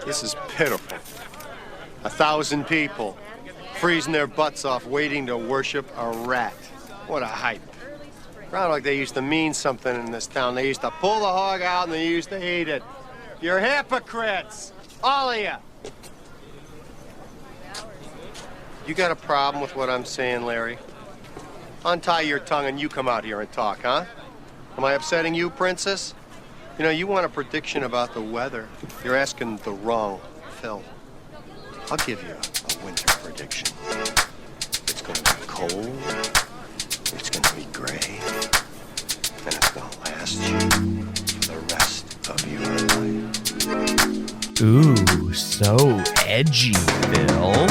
This is pitiful. 1,000 people freezing their butts off waiting to worship a rat. What a hype. Groundhog Day used to mean something in this town. They used to pull the hog out and they used to eat it. You're hypocrites, all of you. You got a problem with what I'm saying, Larry? Untie your tongue and you come out here and talk, huh? Am I upsetting you, Princess? You know, you want a prediction about the weather. You're asking the wrong Phil. I'll give you a winter prediction. It's going to be cold, it's going to be gray, and it's going to last you for the rest of your life. Ooh, so edgy, Phil.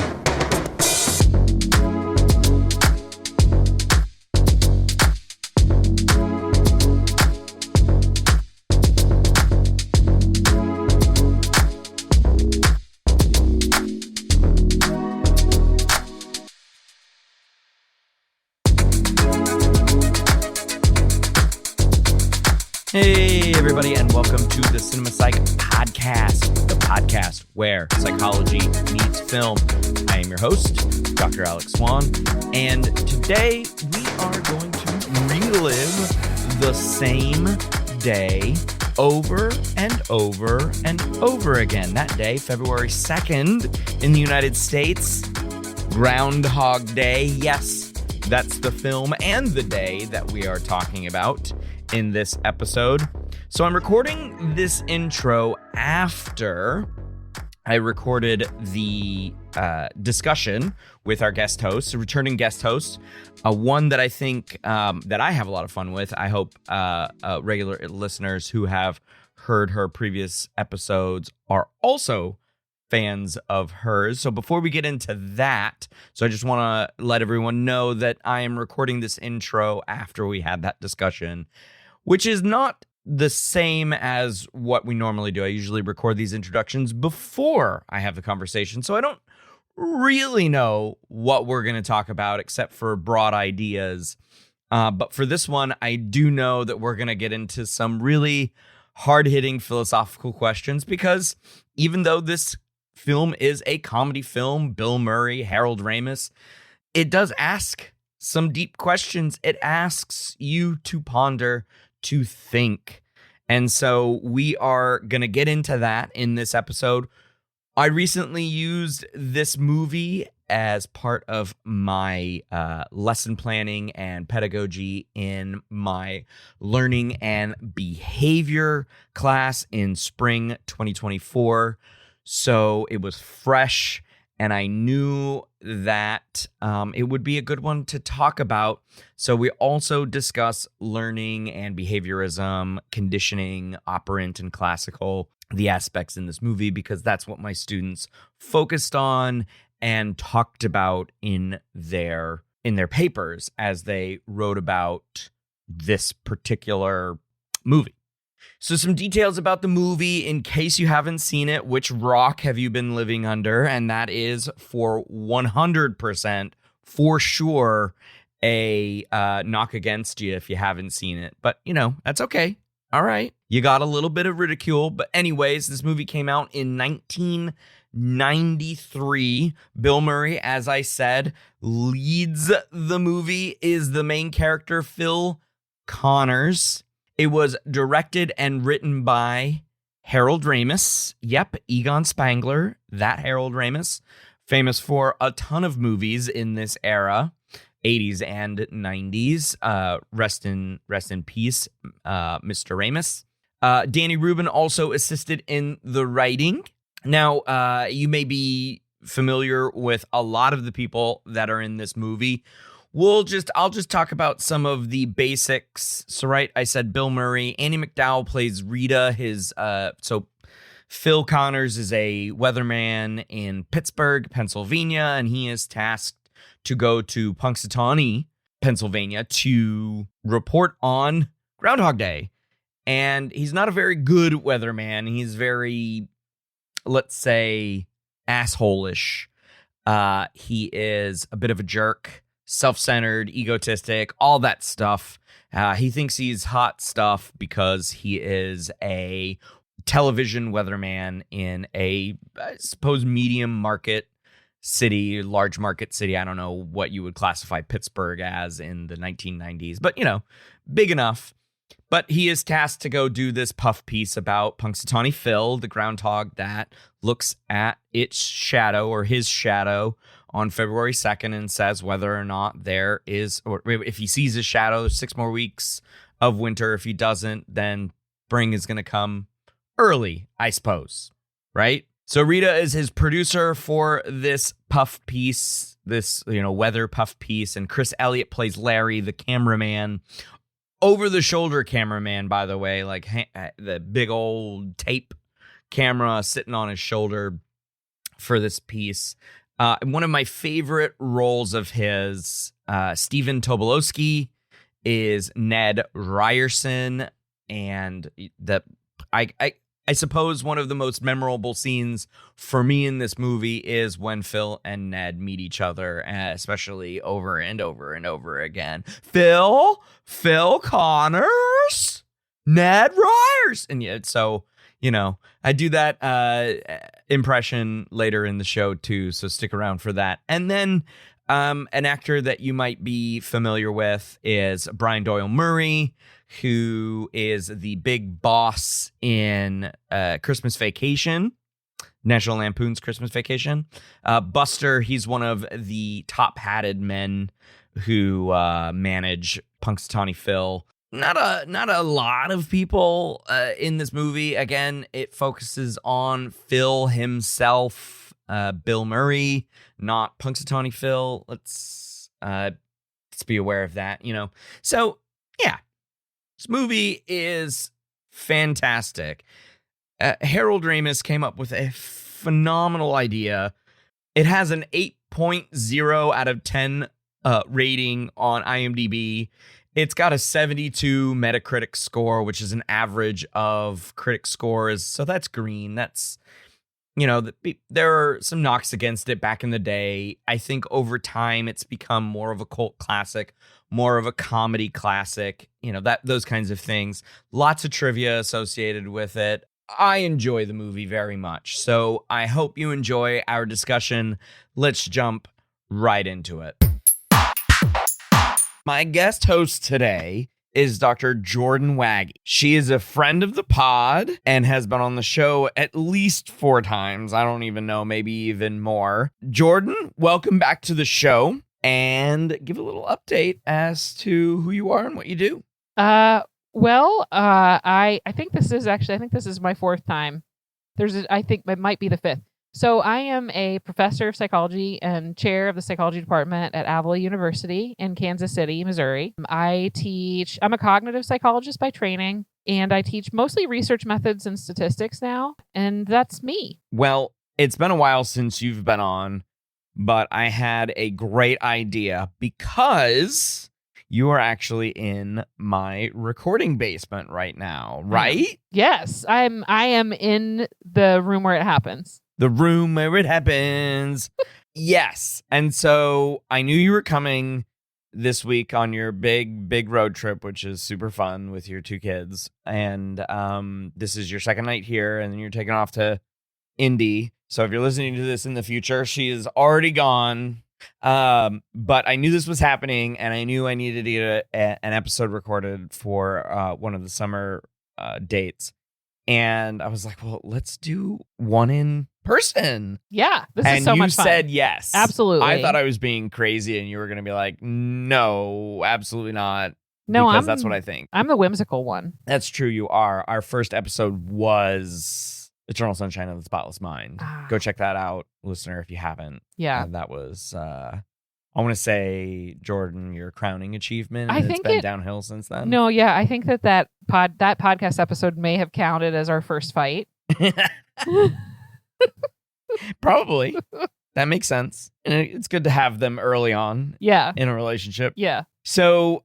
Hey, everybody, and welcome to the Cinema Psych Podcast, the podcast where psychology meets film. I am your host, Dr. Alex Swan, and today we are going to relive the same day over and over and over again. That day, February 2nd in the United States, Groundhog Day. Yes, that's the film and the day that we are talking about in this episode. So I'm recording this intro after I recorded the discussion with our guest host, a returning guest host, one that I think that I have a lot of fun with. I hope regular listeners who have heard her previous episodes are also fans of hers. So before we get into that, so I just want to let everyone know that I am recording this intro after we had that discussion, which is not the same as what we normally do. I usually record these introductions before I have the conversation, so I don't really know what we're going to talk about except for broad ideas. But for this one, I do know that we're going to get into some really hard-hitting philosophical questions because even though this film is a comedy film, Bill Murray, Harold Ramis, it does ask some deep questions. It asks you to ponder, to think. And so we are going to get into that in this episode. I recently used this movie as part of my lesson planning and pedagogy in my learning and behavior class in spring 2024. So it was fresh, and I knew that it would be a good one to talk about. So we also discuss learning and behaviorism, conditioning, operant and classical, the aspects in this movie, because that's what my students focused on and talked about in their papers as they wrote about this particular movie. So some details about the movie in case you haven't seen it. Which rock have you been living under? And that is for 100% for sure a knock against you if you haven't seen it. But, you know, that's okay. All right. You got a little bit of ridicule. But anyways, this movie came out in 1993. Bill Murray, as I said, leads the movie, is the main character, Phil Connors. It was directed and written by Harold Ramis. Yep, Egon Spangler, that Harold Ramis, famous for a ton of movies in this era, 80s and 90s. Rest in peace, Mr. Ramis. Danny Rubin also assisted in the writing. Now, you may be familiar with a lot of the people that are in this movie. I'll just talk about some of the basics. So, right, I said Bill Murray. Andie MacDowell plays Rita. So Phil Connors is a weatherman in Pittsburgh, Pennsylvania, and he is tasked to go to Punxsutawney, Pennsylvania, to report on Groundhog Day. And he's not a very good weatherman. He's very, let's say, asshole-ish. He is a bit of a jerk. Self-centered, egotistic, all that stuff. He thinks he's hot stuff because he is a television weatherman in a, I suppose, medium market city, large market city. I don't know what you would classify Pittsburgh as in the 1990s, but, big enough. But he is tasked to go do this puff piece about Punxsutawney Phil, the groundhog that looks at its shadow or his shadow on February 2nd and says whether or not there is, or if he sees his shadow, there's 6 more weeks of winter. If he doesn't, then spring is going to come early, I suppose, right? So Rita is his producer for this puff piece, this, weather puff piece, and Chris Elliott plays Larry, the cameraman. Over-the-shoulder cameraman, by the way, like the big old tape camera sitting on his shoulder for this piece. One of my favorite roles of his, Stephen Tobolowsky, is Ned Ryerson, and I suppose one of the most memorable scenes for me in this movie is when Phil and Ned meet each other, especially over and over and over again. Phil Connors, Ned Ryers. And so, I do that impression later in the show too, so stick around for that. And then an actor that you might be familiar with is Brian Doyle Murray, who is the big boss in Christmas Vacation, National Lampoon's Christmas Vacation. Buster, he's one of the top-hatted men who manage Punxsutawney Phil. Not a lot of people in this movie. Again, it focuses on Phil himself, Bill Murray, not Punxsutawney Phil. Let's be aware of that, So, yeah. This movie is fantastic. Harold Ramis came up with a phenomenal idea. It has an 8.0 out of 10 rating on IMDb. It's got a 72 Metacritic score, which is an average of critic scores. So that's green. That's, there are some knocks against it back in the day. I think over time it's become more of a cult classic, more of a comedy classic, those kinds of things. Lots of trivia associated with it. I enjoy the movie very much. So I hope you enjoy our discussion. Let's jump right into it. My guest host today is Dr. Jordan Wagge. She is a friend of the pod and has been on the show at least 4 times. I don't even know, maybe even more. Jordan, welcome back to the show, and give a little update as to who you are and what you do. I think this is my 4th time. I think it might be the 5th. So I am a professor of psychology and chair of the psychology department at Avila University in Kansas City, Missouri. I'm a cognitive psychologist by training, and I teach mostly research methods and statistics now, and that's me. Well, it's been a while since you've been on, but I had a great idea because you are actually in my recording basement right now, right? Yes, I am in the room where it happens. The room where it happens. Yes. And so I knew you were coming this week on your big road trip, which is super fun with your 2 kids. And this is your 2nd night here, and then you're taking off to Indy. So if you're listening to this in the future, she is already gone. But I knew this was happening, and I knew I needed to get an episode recorded for one of the summer dates. And I was like, well, let's do one in person. Yeah, this is so much fun. And you said yes. Absolutely. I thought I was being crazy, and you were going to be like, no, absolutely not. No, because that's what I think. I'm the whimsical one. That's true. You are. Our first episode was Eternal Sunshine of the Spotless Mind. Go check that out, listener, if you haven't. Yeah. That was, I want to say, Jordan, your crowning achievement. I think it's been downhill since then. No, yeah. I think that podcast episode may have counted as our first fight. Probably. That makes sense. And it's good to have them early on. Yeah. In a relationship. Yeah. So,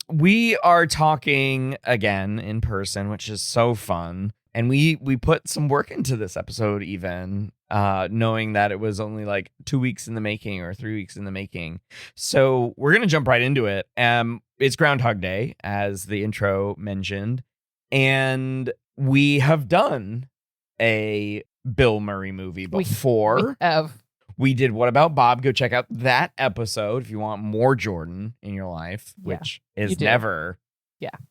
we are talking again in person, which is so fun. And we put some work into this episode, even knowing that it was only like 2 weeks in the making or 3 weeks in the making. So we're going to jump right into it. It's Groundhog Day, as the intro mentioned. And we have done a Bill Murray movie before. We have. We did What About Bob? Go check out that episode if you want more Jordan in your life, which is never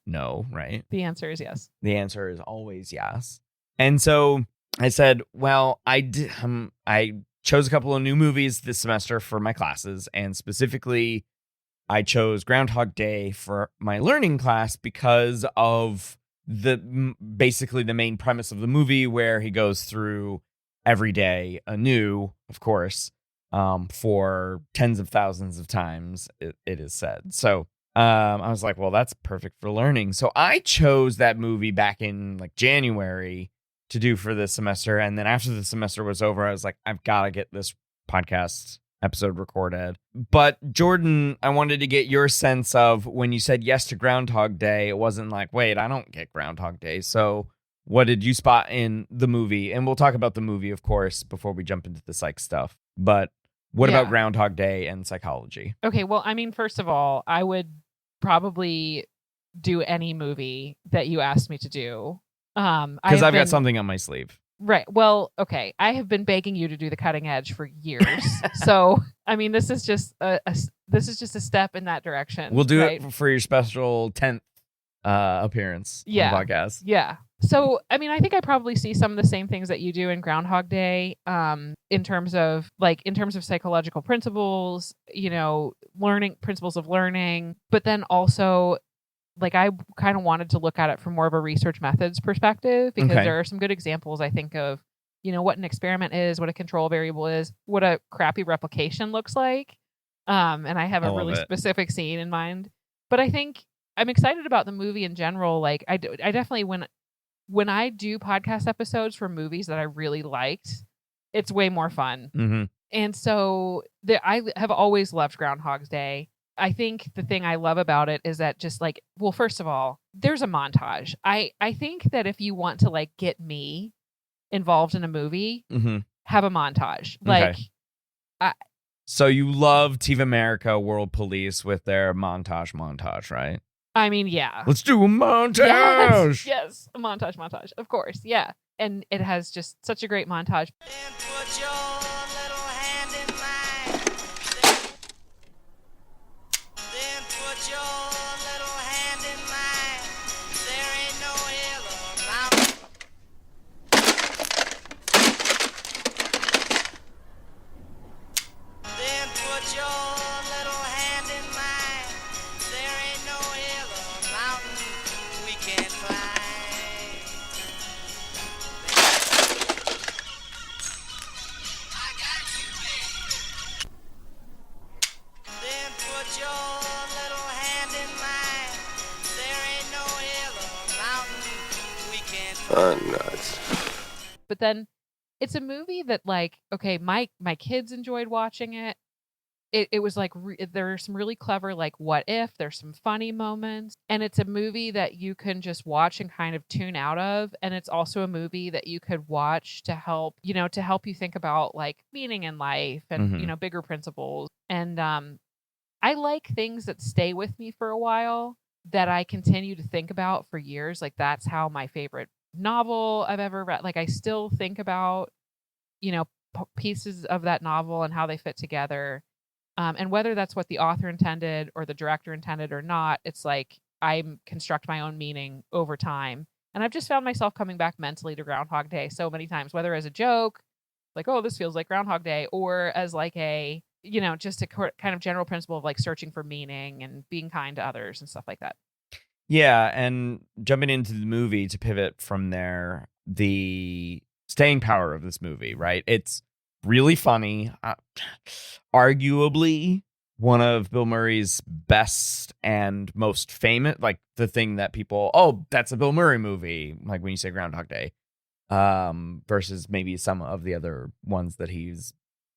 no, right? The answer is yes. The answer is always yes. And so I said, well, I chose a couple of new movies this semester for my classes, and specifically I chose Groundhog Day for my learning class because of basically the main premise of the movie, where he goes through every day anew, of course, for tens of thousands of times, it is said. So I was like, well, that's perfect for learning. So I chose that movie back in like January to do for this semester. And then after the semester was over, I was like, I've got to get this podcast episode recorded. But Jordan, I wanted to get your sense of when you said yes to Groundhog Day, it wasn't like, wait, I don't get Groundhog Day. So what did you spot in the movie? And we'll talk about the movie, of course, before we jump into the psych stuff. But what about Groundhog Day and psychology? Okay, well, I mean, first of all, I would probably do any movie that you asked me to do. Because I've got something on my sleeve. Right. Well, okay. I have been begging you to do The Cutting Edge for years. So, I mean, this is just a step in that direction. We'll do it for your special 10th appearance on the podcast. Yeah. So, I mean, I think I probably see some of the same things that you do in Groundhog Day, in terms of psychological principles, principles of learning, but then also like I kind of wanted to look at it from more of a research methods perspective, because there are some good examples, I think, of, what an experiment is, what a control variable is, what a crappy replication looks like. And I have a really specific scene in mind. But I think I'm excited about the movie in general. Like I definitely, when I do podcast episodes for movies that I really liked, it's way more fun. Mm-hmm. And so I have always loved Groundhog's Day. I think the thing I love about it is that just like, well, first of all, there's a montage. I think that if you want to like get me involved in a movie, have a montage. Like, so you love TV America World Police with their montage, right? I mean, yeah. Let's do a montage. Yes, a montage, of course. Yeah. And it has just such a great montage. Nuts. But then it's a movie that, like, okay, my kids enjoyed watching it. It was like there are some really clever, like, what if, there's some funny moments, and it's a movie that you can just watch and kind of tune out of. And it's also a movie that you could watch to help you think about like meaning in life and bigger principles. And I like things that stay with me for a while, that I continue to think about for years. Like that's how my favorite novel I've ever read, like I still think about pieces of that novel and how they fit together, and whether that's what the author intended or the director intended or not, it's like I construct my own meaning over time. And I've just found myself coming back mentally to Groundhog Day so many times, whether as a joke, like, oh, this feels like Groundhog Day, or as like a just a kind of general principle of like searching for meaning and being kind to others and stuff like that. Yeah, and jumping into the movie to pivot from there, the staying power of this movie, right? It's really funny. Arguably one of Bill Murray's best and most famous, like the thing that people, oh, that's a Bill Murray movie, like when you say Groundhog Day, versus maybe some of the other ones that he's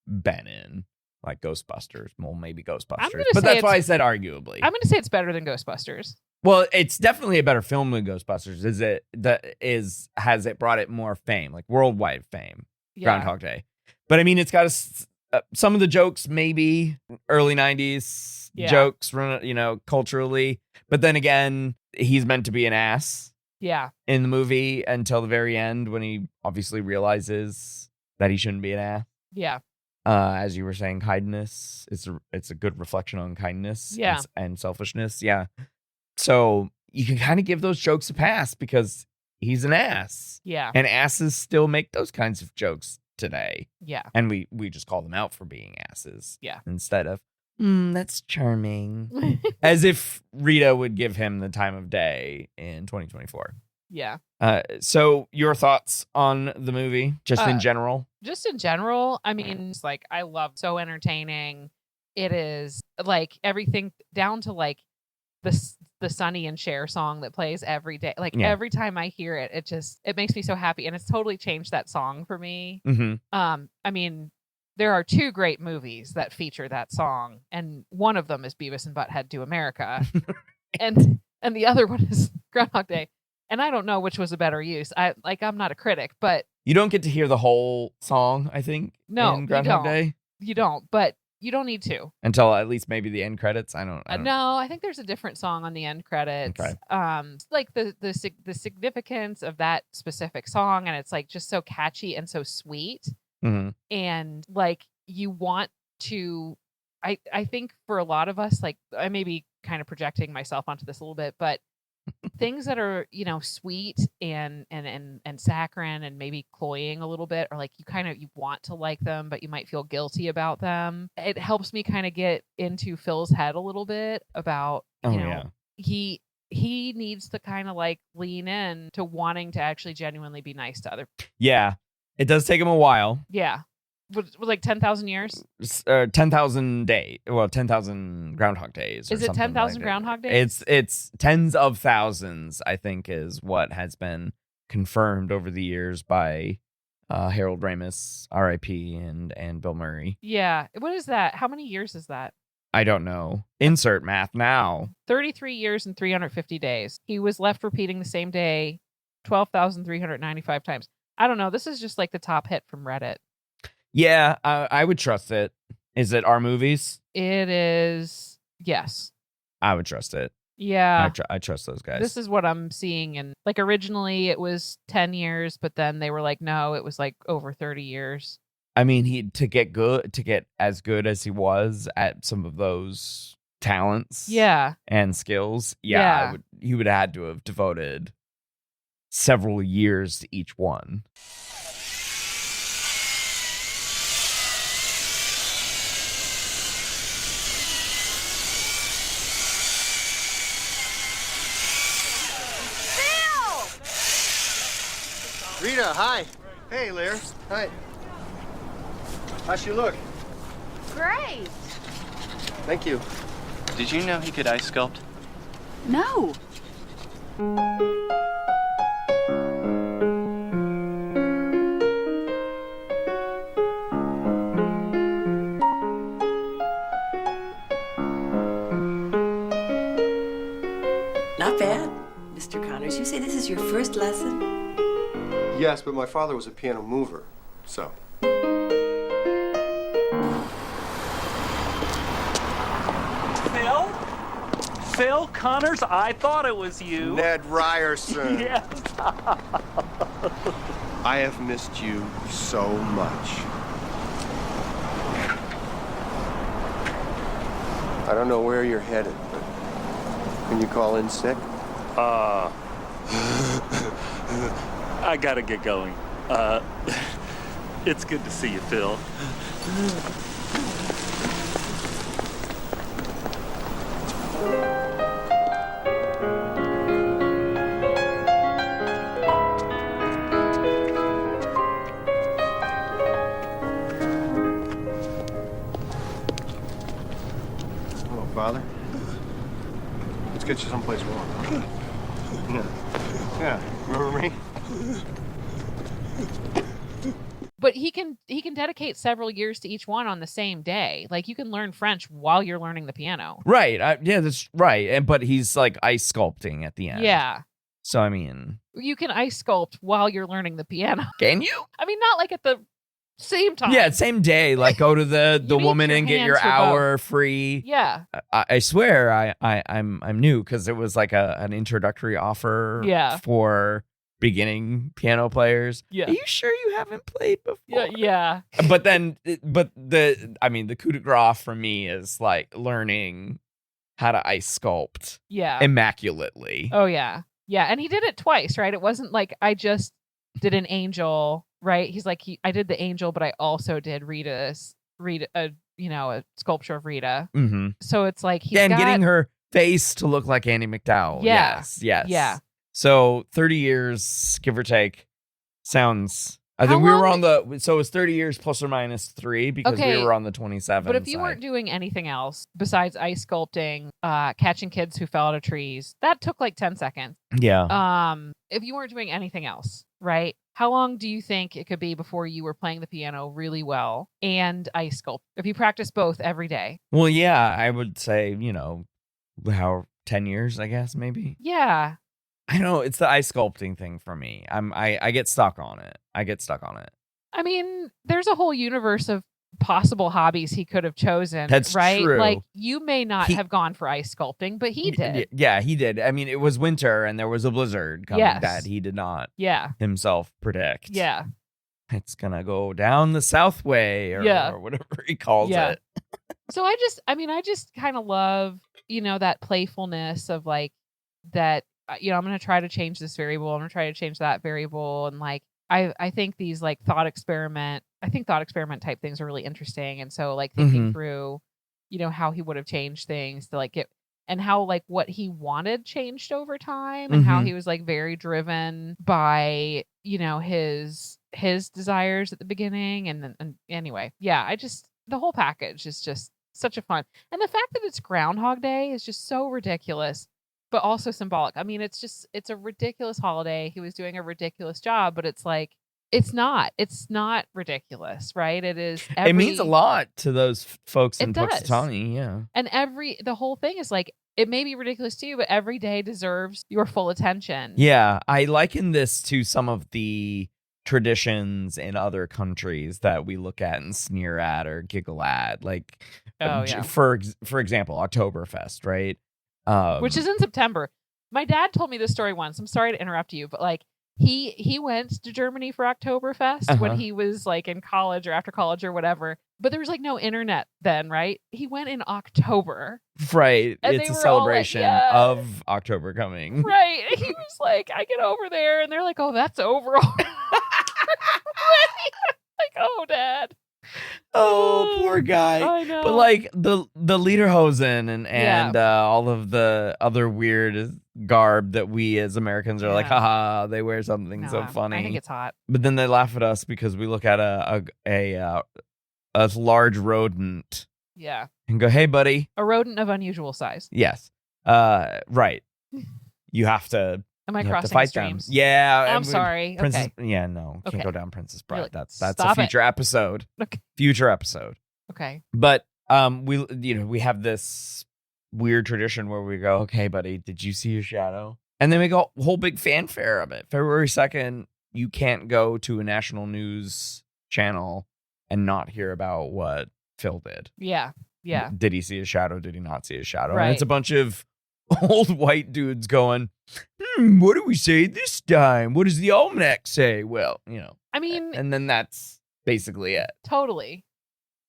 been in, like Ghostbusters. Well, maybe Ghostbusters, but that's why I said arguably. I'm going to say it's better than Ghostbusters. Well, it's definitely a better film than Ghostbusters. Has it brought it more fame, like worldwide fame? Yeah. Groundhog Day, but I mean, it's got some of the jokes, maybe early '90s jokes, culturally. But then again, he's meant to be an ass Yeah. in the movie until the very end when he obviously realizes that he shouldn't be an ass. Yeah. As you were saying, kindness. It's a good reflection on kindness and selfishness. Yeah. So you can kind of give those jokes a pass because he's an ass. Yeah. And asses still make those kinds of jokes today. Yeah. And we just call them out for being asses. Yeah. Instead of, that's charming. As if Rita would give him the time of day in 2024. Yeah. So your thoughts on the movie, just in general? Just in general, I mean, it's like, I love so entertaining. It is like everything down to like the Sonny and Cher song that plays every day. Like every time I hear it, it makes me so happy. And it's totally changed that song for me. Mm-hmm. I mean, there are 2 great movies that feature that song. And one of them is Beavis and Butthead Do America. and the other one is Groundhog Day. And I don't know which was a better use. I'm not a critic, but you don't get to hear the whole song, I think. No, in Groundhog Day. You don't, but you don't need to until at least maybe the end credits. I don't No, I think there's a different song on the end credits. Okay. Like the significance of that specific song, and it's like just so catchy and so sweet, and like you want to. I think for a lot of us, like I may be kind of projecting myself onto this a little bit, but things that are, sweet and saccharine and maybe cloying a little bit, or like you want to like them, but you might feel guilty about them. It helps me kind of get into Phil's head a little bit about, he needs to kind of like lean in to wanting to actually genuinely be nice to other people. Yeah. It does take him a while. Yeah. Was like 10,000 years? 10,000 days. Well, 10,000 Groundhog Days. Is it 10,000 Groundhog Days? It's tens of thousands, I think, is what has been confirmed over the years by Harold Ramis, R.I.P., and Bill Murray. Yeah. What is that? How many years is that? I don't know. Insert math now. 33 years and 350 days. He was left repeating the same day 12,395 times. I don't know. This is just like the top hit from Reddit. Yeah, I would trust it. Is it our movies? It is. Yes. I would trust it. Yeah. I trust those guys. This is what I'm seeing. And like originally it was 10 years, but then they were like, no, it was like over 30 years. I mean, to get as good as he was at some of those talents and skills, he would have had to have devoted several years to each one. Rita, hi. Hey, Lear. Hi. How she look? Great. Thank you. Did you know he could ice sculpt? No. Not bad, Mr. Connors. You say this is your first lesson? Yes, but my father was a piano mover, so. Phil Connors? I thought it was you. Ned Ryerson. Yes. I have missed you so much. I don't know where you're headed, but can you call in sick? I gotta get going. It's good to see you, Phil. Hello, Father. Let's get you someplace warm. Huh? Yeah. Remember me? But he can dedicate several years to each one on the same day. Like you can learn French while you're learning the piano. Right. Yeah, that's right. But he's like ice sculpting at the end. Yeah. So, I mean, you can ice sculpt while you're learning the piano. Can you? I mean, not like at the Same time. Yeah, same day. Like go to the You need woman your and get hands your for both. hour free. Yeah. I swear I'm new because it was like an introductory offer Yeah. for beginning piano players. Yeah. Are you sure you haven't played before? Yeah. But the coup de grace for me is like learning how to ice sculpt Yeah. immaculately. Oh yeah. Yeah. And he did it twice, right? It wasn't like I just did an angel, right? He's like, I did the angel, but I also did a sculpture of Rita. Mm-hmm. So it's like getting her face to look like Annie McDowell. Yeah. Yes. Yeah. So 30 years, give or take, sounds. I How think we were long- on so it's 30 years plus or minus 3 because Okay, we were on the 27. But if you side. weren't doing anything else besides ice sculpting, catching kids who fell out of trees, that took like 10 seconds. Yeah. If you weren't doing anything else, right? How long do you think it could be before you were playing the piano really well and ice sculpt? If you practice both every day. Well, yeah, I would say, 10 years, I guess, maybe. Yeah. I know it's the ice sculpting thing for me. I get stuck on it. I mean, there's a whole universe of possible hobbies he could have chosen. That's right? true. Like you may not have gone for ice sculpting, but he did. Yeah, he did. I mean, it was winter and there was a blizzard coming Yes. that he did not himself predict. Yeah. It's gonna go down the South Way or whatever he calls it. So I just kind of love, that playfulness of like that, I'm going to try to change this variable. I'm going to try to change that variable. And like, I think these like thought experiment type things are really interesting. And so like thinking through, how he would have changed things to like get, and how like what he wanted changed over time and how he was like very driven by, his desires at the beginning. And anyway, the whole package is just such a fun. And the fact that it's Groundhog Day is just so ridiculous, but also symbolic. I mean, it's a ridiculous holiday. He was doing a ridiculous job, but it's like, it's not ridiculous, right? It is. It means a lot to those folks in It does. Punxsutawney, yeah. And the whole thing is like, it may be ridiculous to you, but every day deserves your full attention. Yeah, I liken this to some of the traditions in other countries that we look at and sneer at or giggle at. Like, for example, Oktoberfest, right? Which is in September. My dad told me this story once. I'm sorry to interrupt you, but like he went to Germany for Oktoberfest when he was like in college or after college or whatever. But there was like no internet then, right? He went in October. Right. And it's they a were all, like, of October coming. Right. And he was like, I get over there and they're like, oh, that's over already. Like, oh, Dad. Oh, poor guy. I know. But like the lederhosen and all of the other weird garb that we as Americans are like, haha, they wear something so funny. I think it's hot. But then they laugh at us because we look at a large rodent. Yeah. And go, hey, buddy. A rodent of unusual size. Yes. Right. You have to. Am I you have crossing to fight streams? them. Yeah. I'm sorry. Princess, okay. Yeah, no. Can't Okay. go down Princess Bride. Really? That's a Stop future episode. Okay. Future episode. Okay. But we have this weird tradition where we go, okay, buddy, did you see your shadow? And then we go whole big fanfare of it. February 2nd, you can't go to a national news channel and not hear about what Phil did. Yeah. Yeah. Did he see a shadow? Did he not see a shadow? Right. And it's a bunch of old white dudes going, what do we say this time? What does the almanac say? Well, I mean, and then that's basically it. Totally.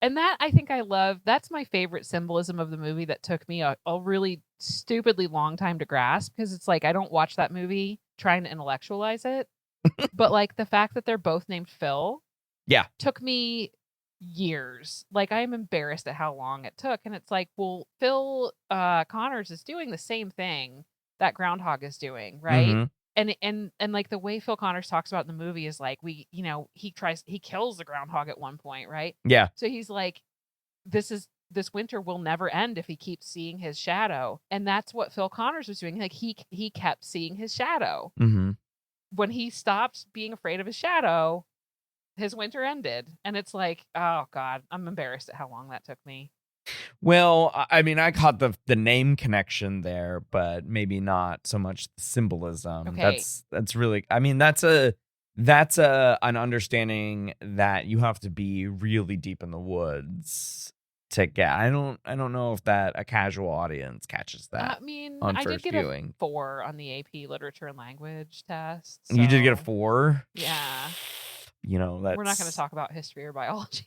And that I think I love. That's my favorite symbolism of the movie that took me a really stupidly long time to grasp, because it's like I don't watch that movie trying to intellectualize it. But like the fact that they're both named Phil took me years. Like I'm embarrassed at how long it took. And it's like, well, Phil Connors is doing the same thing that Groundhog is doing, right? Mm-hmm. And like the way Phil Connors talks about in the movie is like he kills the groundhog at one point, right? Yeah. So he's like, this winter will never end if he keeps seeing his shadow. And that's what Phil Connors was doing. Like he kept seeing his shadow. Mm-hmm. When he stopped being afraid of his shadow, his winter ended. And it's like, oh God, I'm embarrassed at how long that took me. Well, I mean, I caught the name connection there, but maybe not so much the symbolism. Okay. That's really, I mean, that's a that's an understanding that you have to be really deep in the woods to get. I don't know if that a casual audience catches that. I mean, on I did first get viewing. a 4 on the AP Literature and Language test. You did get a so- 4? Yeah. You know, that's... We're not going to talk about history or biology.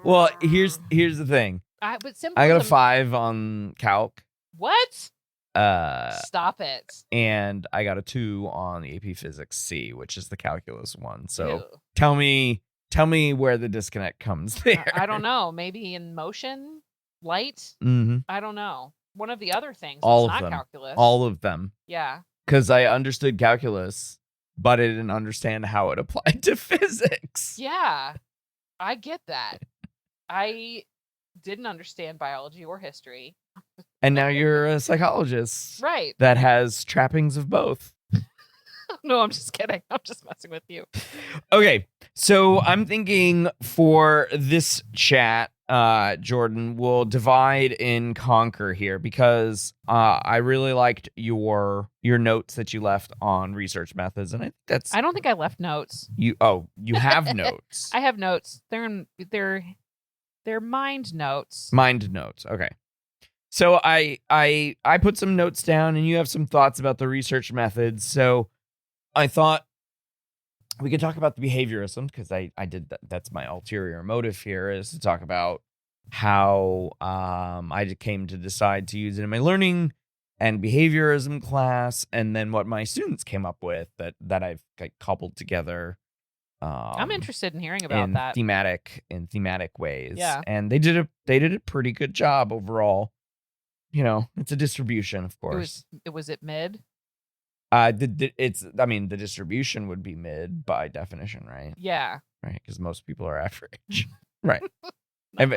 Well, here's the thing. But symbolism, I got a 5 on calc. What? Uh, Stop it. and I got a 2 on the AP Physics C, which is the calculus one. So Ew. tell me where the disconnect comes there. I don't know. Maybe in motion, light. Mm-hmm. I don't know. One of the other things. All that's of not them. calculus. All of them. Yeah. Because I understood calculus, but I didn't understand how it applied to physics. Yeah. I get that. I didn't understand biology or history. And now you're a psychologist Right. that has trappings of both. No, I'm just kidding. I'm just messing with you. Okay, so I'm thinking for this chat, Jordan, we'll divide and conquer here because I really liked your notes that you left on research methods, and I don't think I left notes. you have notes. I have notes. They're mind notes. Mind notes. Okay. So I put some notes down, and you have some thoughts about the research methods. So I thought we could talk about the behaviorism because I did that. That's my ulterior motive here, is to talk about how I came to decide to use it in my learning and behaviorism class, and then what my students came up with that I've coupled together. I'm interested in hearing about that. In thematic ways. Yeah. And they did a pretty good job overall. You know, it's a distribution, of course. Was it mid? The distribution would be mid by definition, right? Yeah. Right, because most people are average. Right.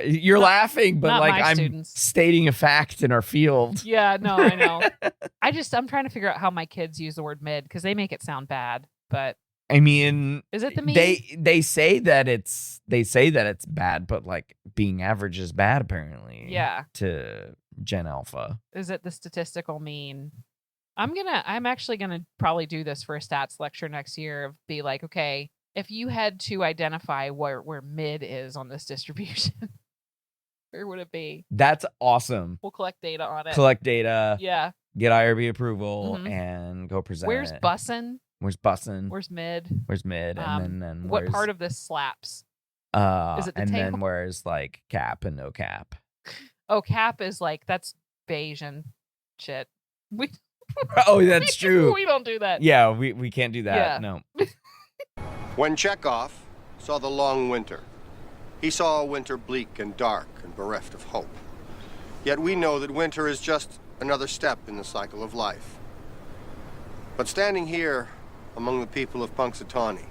You're laughing, but not like my I'm students. stating a fact in our field. Yeah, no, I know. I'm trying to figure out how my kids use the word mid because they make it sound bad, but I mean, is it the mean? They say that it's bad, but like being average is bad apparently. Yeah. To Gen Alpha. Is it the statistical mean? I'm actually gonna probably do this for a stats lecture next year. Be like, okay, if you had to identify where mid is on this distribution, where would it be? That's awesome. We'll collect data on it. Collect data. Yeah. Get IRB approval Mhm. and go present. Where's bussin'? Where's bussin'? Where's mid? Where's mid? And then what where's, part of this slaps? Is it the and table? then where's like cap and no cap? Oh, cap is like that's Bayesian shit. We Oh, that's true. we don't do that. Yeah, we can't do that. Yeah. No. When Chekhov saw the long winter, he saw a winter bleak and dark and bereft of hope. Yet we know that winter is just another step in the cycle of life. But standing here among the people of Punxsutawney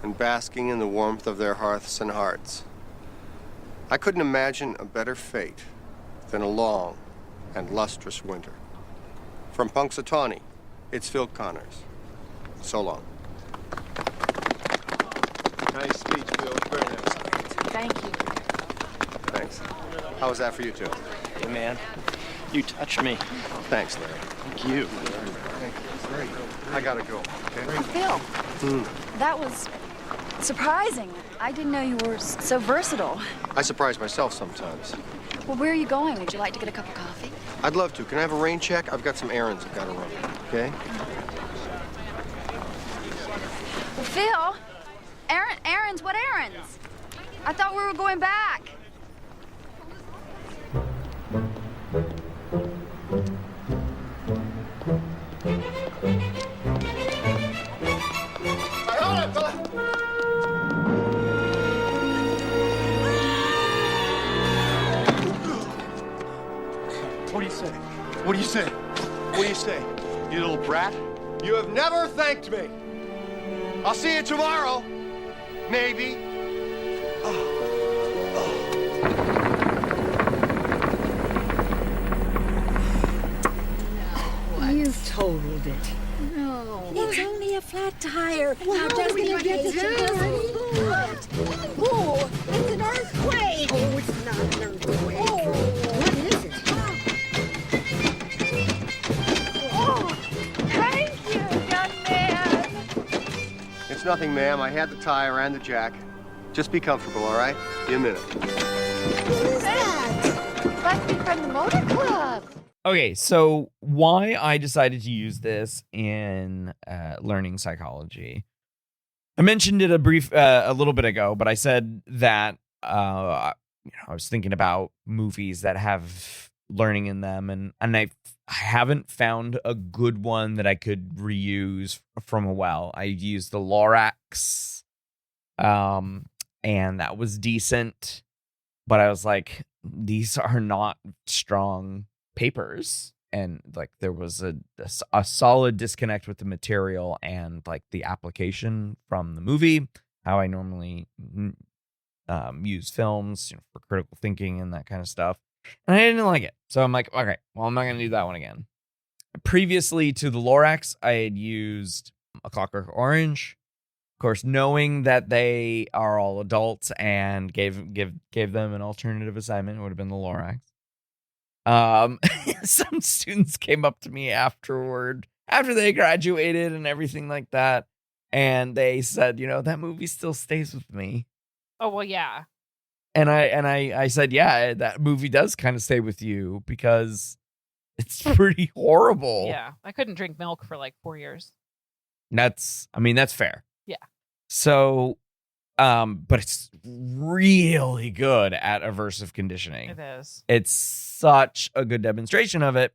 and basking in the warmth of their hearths and hearts, I couldn't imagine a better fate than a long and lustrous winter. From Punxsutawney, it's Phil Connors. So long. Nice speech, Phil. Very nice. Thank you. Thanks. How was that for you two? Hey, man, you touched me. Thanks, Larry. Thank you. I gotta go. Okay. Phil, that was surprising. I didn't know you were so versatile. I surprise myself sometimes. Well, where are you going? Would you like to get a cup of coffee? I'd love to. Can I have a rain check? I've got some errands I've got to run. Okay? Phil, errands? What errands? I thought we were going back. What do you say? What do you say? What do you say? You little brat? You have never thanked me. I'll see you tomorrow. Maybe. You totaled it. No. It's only a flat tire. Now just gonna get to Oh, it's an earthquake. Oh, it's not an earthquake. Oh, what is it? Oh, thank you, young man. Nothing, ma'am. I had the tire and the jack. Just be comfortable, all right? Be a minute. Must be from the motor club. Okay, so why I decided to use this in learning psychology. I mentioned it a little bit ago, but I said that I was thinking about movies that have learning in them, and I haven't found a good one that I could reuse from a well. I used the Lorax, and that was decent, but I was like, these are not strong papers, and like there was a solid disconnect with the material and like the application from the movie, how I normally use films for critical thinking and that kind of stuff. And I didn't like it. So I'm like, okay, well, I'm not going to do that one again. Previously to the Lorax, I had used A Clockwork Orange. Of course, knowing that they are all adults and gave them an alternative assignment, it would have been the Lorax. Some students came up to me afterward, after they graduated and everything like that, and they said, that movie still stays with me. Oh, well, yeah. And I said, yeah, that movie does kind of stay with you because it's pretty horrible. Yeah, I couldn't drink milk for like 4 years. That's fair. Yeah. So, but it's really good at aversive conditioning. It is. It's such a good demonstration of it.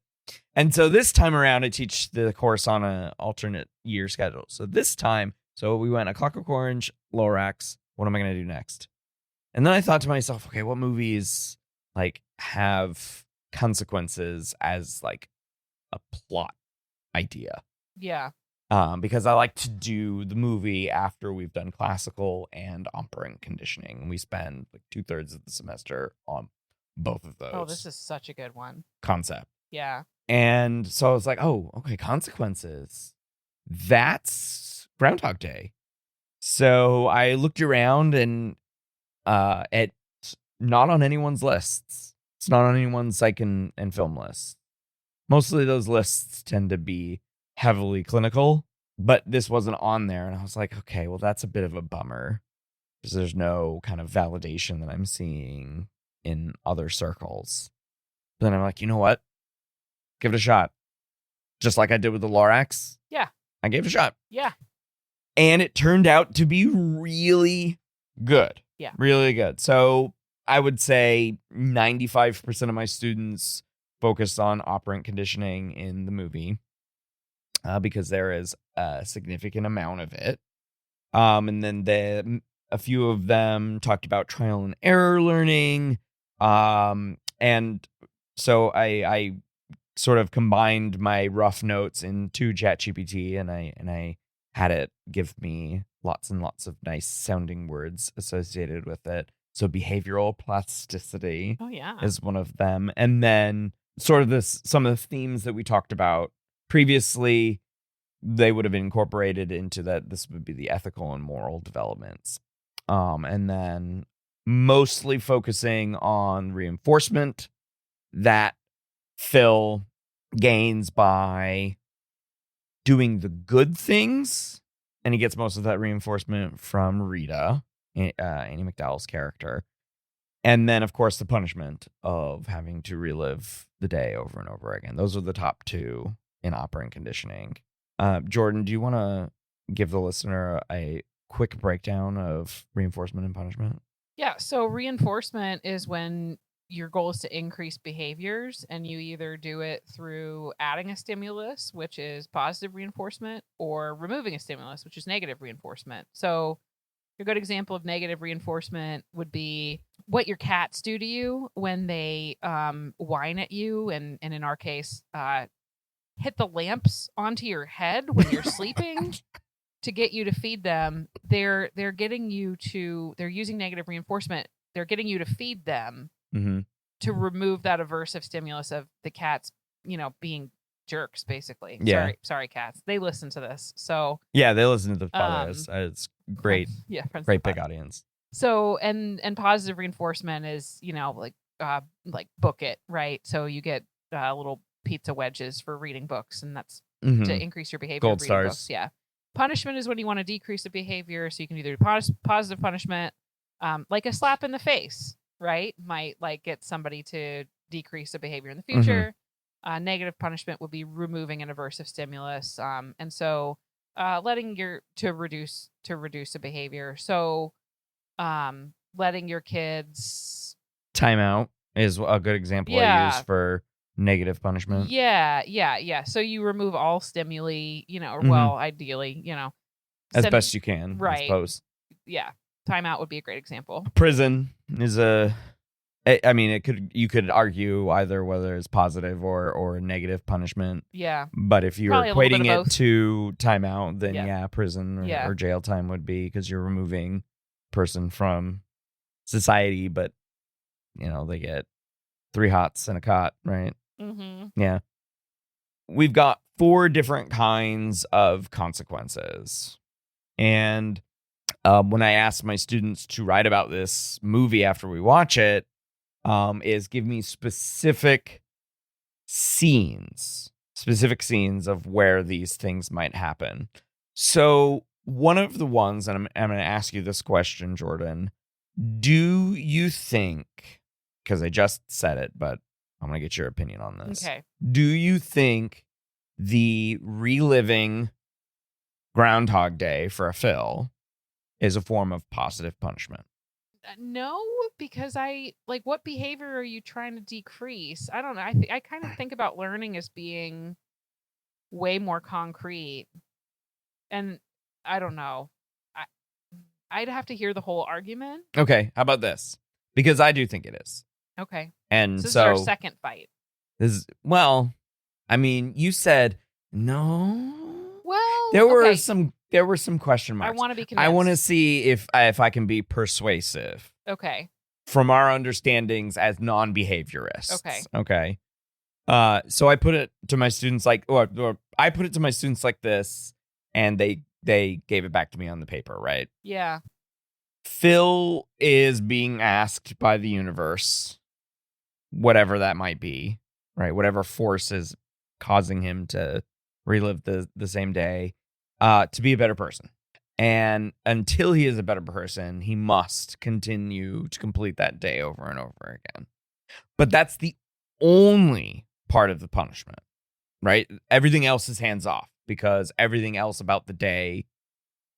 And so this time around, I teach the course on an alternate year schedule. So this time, we went A Clockwork Orange, Lorax. What am I going to do next? And then I thought to myself, okay, what movies like have consequences as like a plot idea? Yeah. Because I like to do the movie after we've done classical and operant conditioning. And we spend like 2/3 of the semester on both of those. Oh, this is such a good one. Concept. Yeah. And so I was like, oh, okay, consequences. That's Groundhog Day. So I looked around and it's not on anyone's lists. It's not on anyone's psych and film lists. Mostly those lists tend to be heavily clinical, but this wasn't on there. And I was like, okay, well, that's a bit of a bummer because there's no kind of validation that I'm seeing in other circles. But then I'm like, you know what? Give it a shot. Just like I did with the Lorax. Yeah. I gave it a shot. Yeah. And it turned out to be really good. Yeah. Really good. So I would say 95% of my students focused on operant conditioning in the movie because there is a significant amount of it. And then a few of them talked about trial and error learning. And so I sort of combined my rough notes into ChatGPT and I had it give me lots and lots of nice sounding words associated with it. So behavioral plasticity is one of them. And then sort of some of the themes that we talked about previously, they would have been incorporated into that. This would be the ethical and moral developments. And then mostly focusing on reinforcement that Phil gains by doing the good things. And he gets most of that reinforcement from Rita, Annie McDowell's character. And then, of course, the punishment of having to relive the day over and over again. Those are the top two in operant conditioning. Jordan, do you want to give the listener a quick breakdown of reinforcement and punishment? Yeah. So reinforcement is when your goal is to increase behaviors, and you either do it through adding a stimulus, which is positive reinforcement, or removing a stimulus, which is negative reinforcement. So a good example of negative reinforcement would be what your cats do to you when they whine at you, and in our case, hit the lamps onto your head when you're sleeping to get you to feed them. They're using negative reinforcement. They're getting you to feed them to remove that aversive stimulus of the cats, being jerks, basically. Yeah. Sorry, cats. They listen to this. So yeah, they listen to the podcast. It's great. Yeah, great big audience. So and positive reinforcement is, like book it, right? So you get little pizza wedges for reading books, and that's to increase your behavior. Gold of reading stars. Books. Yeah. punishment is when you want to decrease the behavior. So you can either do positive punishment, like a slap in the face, right? Might like get somebody to decrease the behavior in the future. Negative punishment would be removing an aversive stimulus. And so letting to reduce the behavior. So letting your kids Timeout is a good example I use for negative punishment. Yeah. So you remove all stimuli, or well, ideally, as best you can, right? I suppose. Yeah, timeout would be a great example. Prison is you could argue either whether it's positive or negative punishment. Yeah. But if you're Probably equating it to timeout, then prison Yeah. or jail time would be, because you're removing person from society, but they get 3 hots and a cot, right? Mm-hmm. Yeah. We've got 4 different kinds of consequences. And when I ask my students to write about this movie after we watch it, is give me specific scenes of where these things might happen. So one of the ones, and I'm going to ask you this question, Jordan, do you think, because I just said it, but I'm going to get your opinion on this. Okay. Do you think the reliving Groundhog Day for a Phil is a form of positive punishment? No, because what behavior are you trying to decrease? I don't know. I kind of think about learning as being way more concrete. And I don't know. I'd have to hear the whole argument. Okay, how about this? Because I do think it is. Okay. And so this is our second fight. You said no. Well, there were some question marks. I want to be convinced. I want to see if I can be persuasive. Okay. From our understandings as non-behaviorists. Okay. So I put it to my students like this, and they gave it back to me on the paper, right? Yeah. Phil is being asked by the universe, whatever that might be, right? Whatever force is causing him to relive the same day, to be a better person. And until he is a better person, he must continue to complete that day over and over again. But that's the only part of the punishment, right? Everything else is hands off, because everything else about the day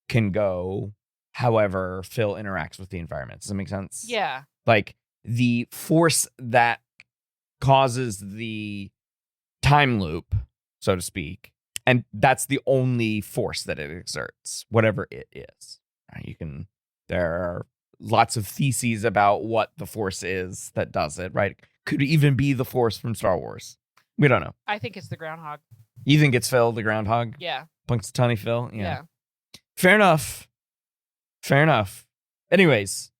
can go however Phil interacts with the environment. Does that make sense? Yeah. Like the force that causes the time loop, so to speak, and that's the only force that it exerts, whatever it is. There are lots of theses about what the force is that does it, right? Could even be the force from Star Wars. We don't know. I think it's the groundhog. You think it's Phil, the groundhog? Yeah. Punxsutawney Phil? Yeah. Fair enough. Anyways,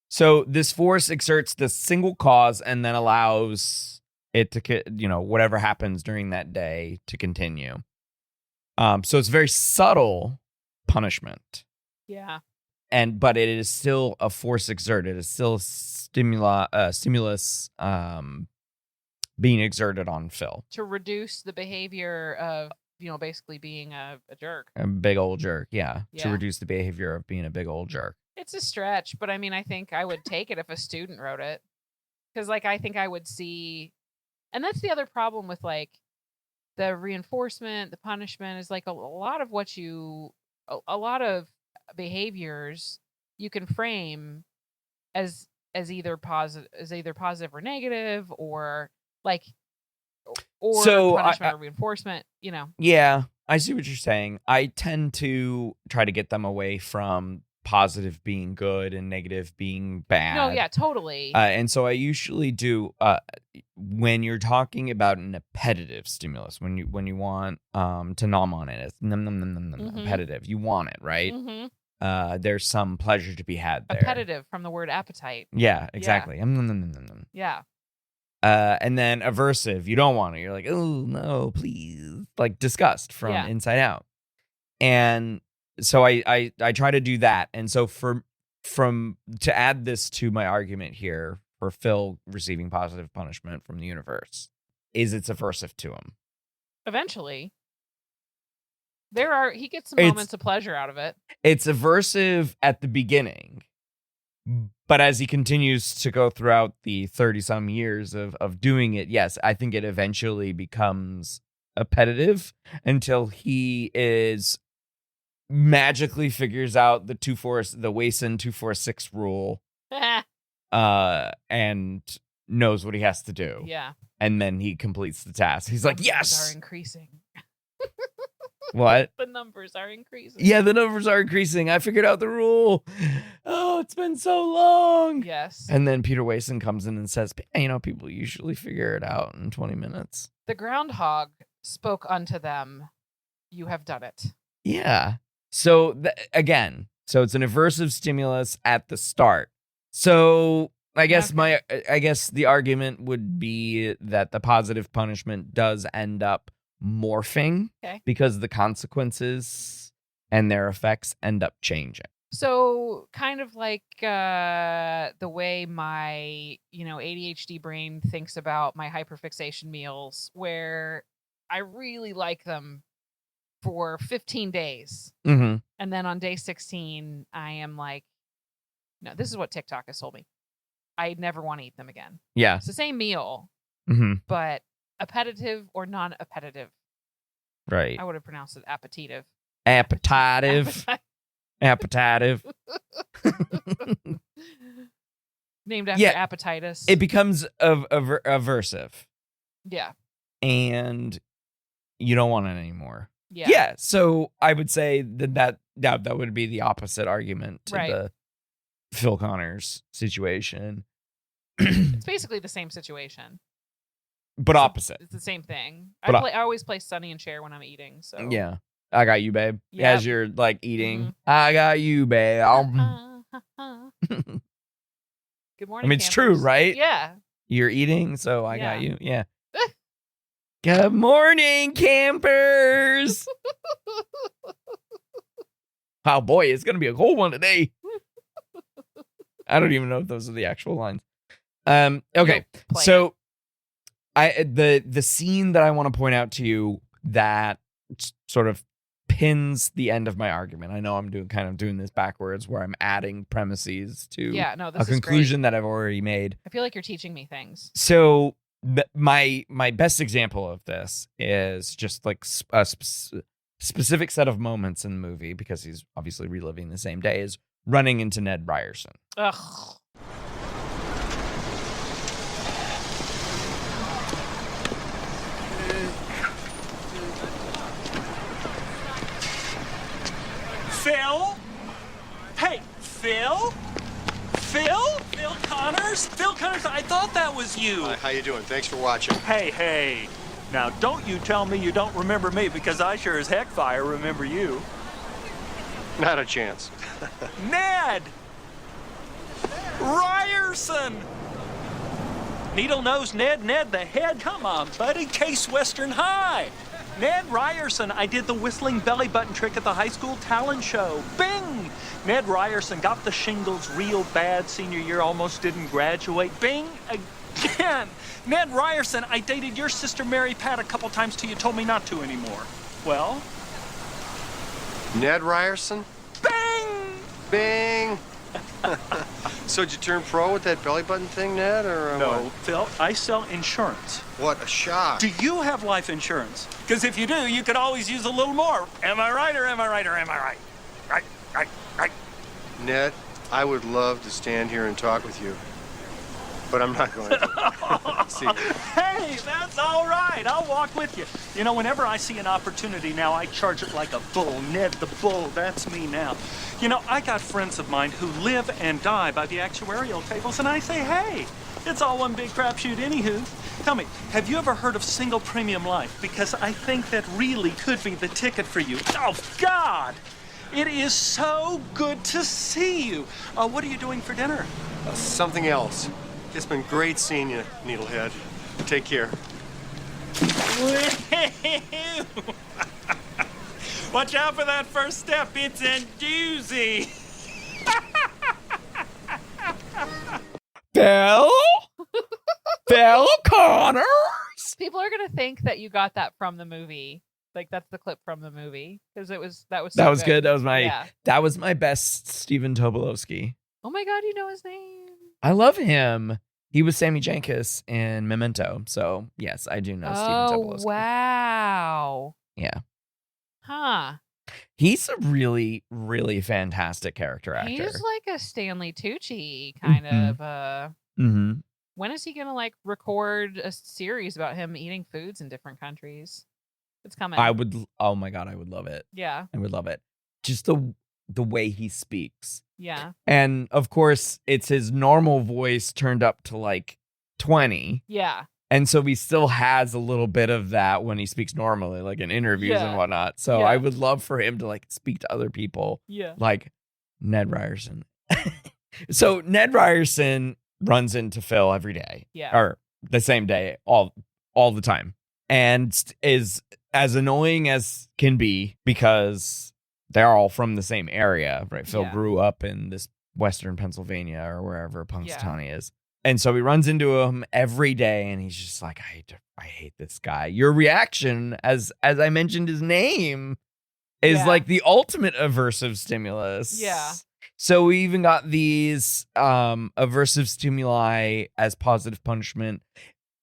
so this force exerts this single cause and then allows it to, whatever happens during that day to continue. So it's very subtle punishment. Yeah. But it is still a force exerted. It's still a stimulus being exerted on Phil. To reduce the behavior of, basically being a jerk. A big old jerk, yeah. To reduce the behavior of being a big old jerk. It's a stretch, but I think I would take it if a student wrote it. Because, I think I would see... And that's the other problem with, the reinforcement, the punishment is, a lot of a lot of behaviors you can frame as either positive or negative, or punishment or reinforcement, Yeah, I see what you're saying. I tend to try to get them away from positive being good and negative being bad. No, yeah, totally. And so I usually do, when you're talking about an appetitive stimulus, when you want to nom on it, it's appetitive. You want it, right? Mm-hmm. There's some pleasure to be had there. Appetitive from the word appetite. Yeah, exactly. Yeah. And then aversive, you don't want it. You're like, oh no, please, disgust from inside out. And so I try to do that. And so to add this to my argument here for Phil receiving positive punishment from the universe, is it's aversive to him. Eventually. He gets some moments of pleasure out of it. It's aversive at the beginning, but as he continues to go throughout the 30-some years of doing it, yes, I think it eventually becomes appetitive until he is magically figures out the Wason 246 rule, and knows what he has to do. Yeah. And then he completes the task. He's like, yes! Numbers are increasing. What? The numbers are increasing. Yeah, the numbers are increasing. I figured out the rule. Oh, it's been so long. Yes. And then Peter Wason comes in and says, people usually figure it out in 20 minutes. The groundhog spoke unto them, you have done it. Yeah. So again, it's an aversive stimulus at the start. So I guess the argument would be that the positive punishment does end up morphing because the consequences and their effects end up changing. So kind of like the way my, ADHD brain thinks about my hyperfixation meals, where I really like them for 15 days. Mm-hmm. And then on day 16, I am like, no, this is what TikTok has told me. I never want to eat them again. Yeah. It's the same meal, but appetitive or non-appetitive. Right. I would have pronounced it appetitive. Appetitive. Appetitive. Named after appetitis. It becomes aversive. Yeah. And you don't want it anymore. Yeah. Yeah. So I would say that would be the opposite argument to the Phil Connors situation. It's basically the same situation. But opposite. It's the same thing. But I always play Sonny and Cher when I'm eating. So yeah. I got you, babe. Yep. As you're like eating. Mm-hmm. I got you, babe. Good morning. I mean, it's true, right? Yeah. You're eating, so I got you. Yeah. Good morning, campers. Oh boy, it's gonna be a cold one today. I don't even know if those are the actual lines. Okay, so the scene that I want to point out to you that sort of pins the end of my argument. I know I'm doing this backwards, where I'm adding premises to a conclusion that I've already made. I feel like you're teaching me things. So my best example of this is just like a specific set of moments in the movie, because he's obviously reliving the same day, is running into Ned Ryerson. Ugh. Phil? Hey, Phil? Phil Connors? Phil Connors, I thought that was you. Hi, how you doing? Thanks for watching. Hey. Now, don't you tell me you don't remember me, because I sure as heck fire remember you. Not a chance. Ned! Ryerson! Needle-nosed Ned the head. Come on, buddy. Case Western High. Ned Ryerson, I did the whistling belly button trick at the high school talent show. Bing! Ned Ryerson got the shingles real bad senior year, almost didn't graduate. Bing! Again! Ned Ryerson, I dated your sister Mary Pat a couple times till you told me not to anymore. Well? Ned Ryerson? Bing! Bing! So did you turn pro with that belly button thing, Ned, or No, what? Phil, I sell insurance. What a shock. Do you have life insurance? Because if you do, you could always use a little more. Am I right or am I right or am I right? Right. Ned, I would love to stand here and talk with you, but I'm not going to. See you. Hey, that's all right. I'll walk with you. You know, whenever I see an opportunity now, I charge it like a bull. Ned the Bull, that's me now. You know, I got friends of mine who live and die by the actuarial tables, and I say, hey, it's all one big crapshoot anywho. Tell me, have you ever heard of single premium life? Because I think that really could be the ticket for you. Oh, God! It is so good to see you. What are you doing for dinner? Something else. It's been great seeing you, Needlehead. Take care. Watch out for that first step. It's a doozy. Phil Connors? People are going to think that you got that from the movie. Like that's the clip from the movie because that was That so was good. Yeah. That was my best Stephen Tobolowsky. Oh my God, you know his name. I love him. He was Sammy Jenkins in Memento. So, yes, I do know Stephen Tobolowsky. Wow. Yeah. Huh. He's a really, really fantastic character actor. He's like a Stanley Tucci kind of. Mm-hmm. When is he going to like record a series about him eating foods in different countries? It's coming. Oh my God, I would love it. Yeah. I would love it. Just the way he speaks. Yeah. And of course, it's his normal voice turned up to like 20. Yeah. And so he still has a little bit of that when he speaks normally, like in interviews and whatnot. So I would love for him to like speak to other people. Yeah. Like Ned Ryerson. So Ned Ryerson runs into Phil every day. Yeah. Or the same day, all the time. And is as annoying as can be because they're all from the same area, right? Phil grew up in this Western Pennsylvania or wherever Punxsutawney is. And so he runs into him every day and he's just like, I hate this guy. Your reaction, as I mentioned his name, is like the ultimate aversive stimulus. Yeah. So we even got these aversive stimuli as positive punishment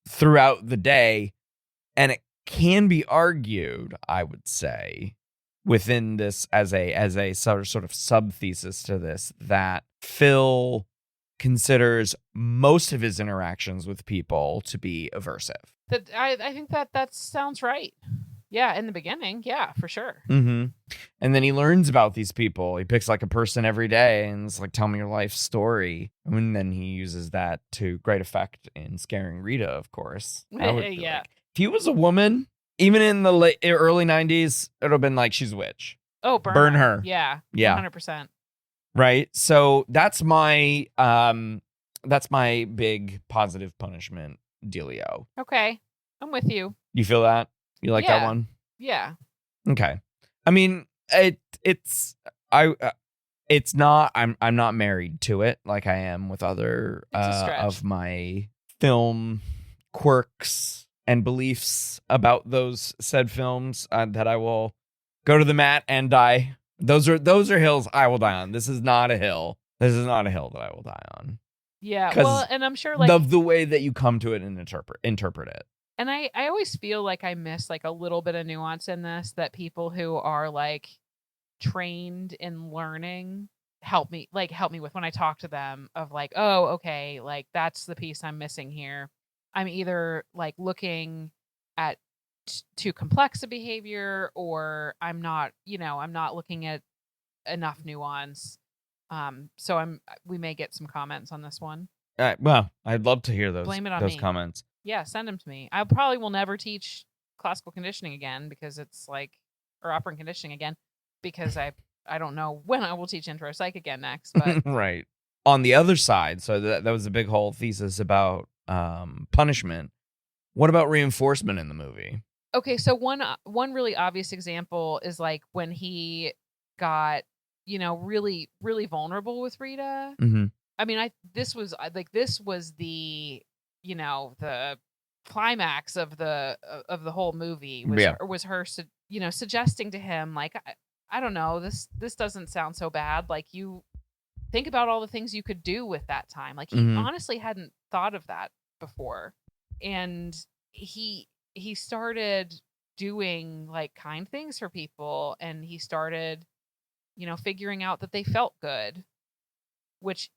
throughout the day. And it can be argued, I would say, within this as a sort of sub thesis to this, that Phil considers most of his interactions with people to be aversive. I think that sounds right. Yeah, in the beginning, yeah, for sure. Mm-hmm. And then he learns about these people. He picks like a person every day and it's like, tell me your life story. And then he uses that to great effect in scaring Rita, of course. Yeah. Like, if he was a woman, even in the early 90s, it would have been like, she's a witch. Oh, burn her. Yeah. Yeah. 100%. Right. So that's my big positive punishment dealio. Okay. I'm with you. You feel that? You like that one? Yeah. Okay. I mean, it's not, I'm not married to it like I am with other of my film quirks and beliefs about those said films that I will go to the mat and die. Those are hills I will die on. This is not a hill. This is not a hill that I will die on. Yeah. Well, and I'm sure like the way that you come to it and interpret it. And I always feel like I miss like a little bit of nuance in this, that people who are like trained in learning help me with when I talk to them of like, oh, okay, like that's the piece I'm missing here. I'm either like looking at too complex a behavior, or I'm not looking at enough nuance. So we may get some comments on this one. Well, I'd love to hear those. Blame it on those me. comments. Yeah, send them to me. I probably will never teach classical conditioning again because it's like, or operant conditioning again, because I don't know when I will teach intro psych again next. But right. On the other side, so that was a big whole thesis about punishment. What about reinforcement in the movie? Okay, so one really obvious example is like when he got, really, really vulnerable with Rita. Mm-hmm. I mean, this was the, the climax of the whole movie was her suggesting to him like, I don't know, this doesn't sound so bad. Like, you think about all the things you could do with that time. Like, he honestly hadn't thought of that before. And he started doing like kind things for people, and he started, figuring out that they felt good, which,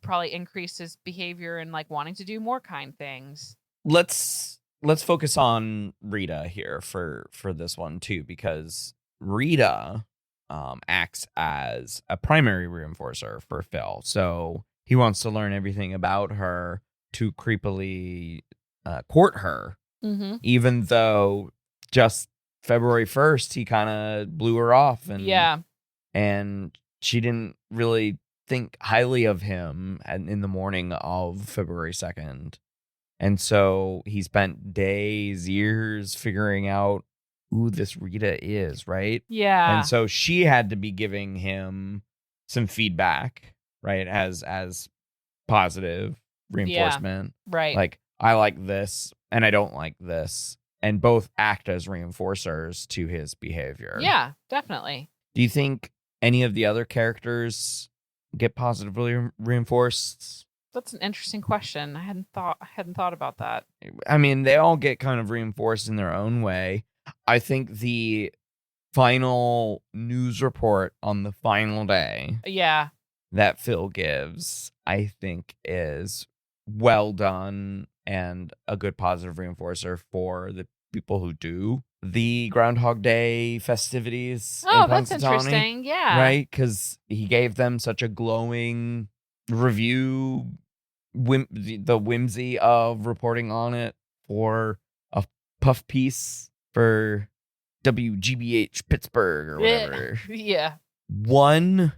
probably increased his behavior and like wanting to do more kind things. Let's focus on Rita here for this one too, because Rita acts as a primary reinforcer for Phil. So he wants to learn everything about her to creepily court her, even though just February 1st he kind of blew her off, and she didn't really think highly of him in the morning of February 2nd. And so he spent days, years figuring out who this Rita is, right? Yeah. And so she had to be giving him some feedback, right? As positive reinforcement. Yeah, right. Like, I like this and I don't like this. and both act as reinforcers to his behavior. Yeah, definitely. Do you think any of the other characters get positively reinforced? That's an interesting question. I hadn't thought about that. I mean, they all get kind of reinforced in their own way. I think the final news report on the final day that Phil gives, I think, is well done and a good positive reinforcer for the people who do the Groundhog Day festivities. Oh, that's interesting. Yeah. Right? Because he gave them such a glowing review, the whimsy of reporting on it for a puff piece for WGBH Pittsburgh or whatever. Yeah. One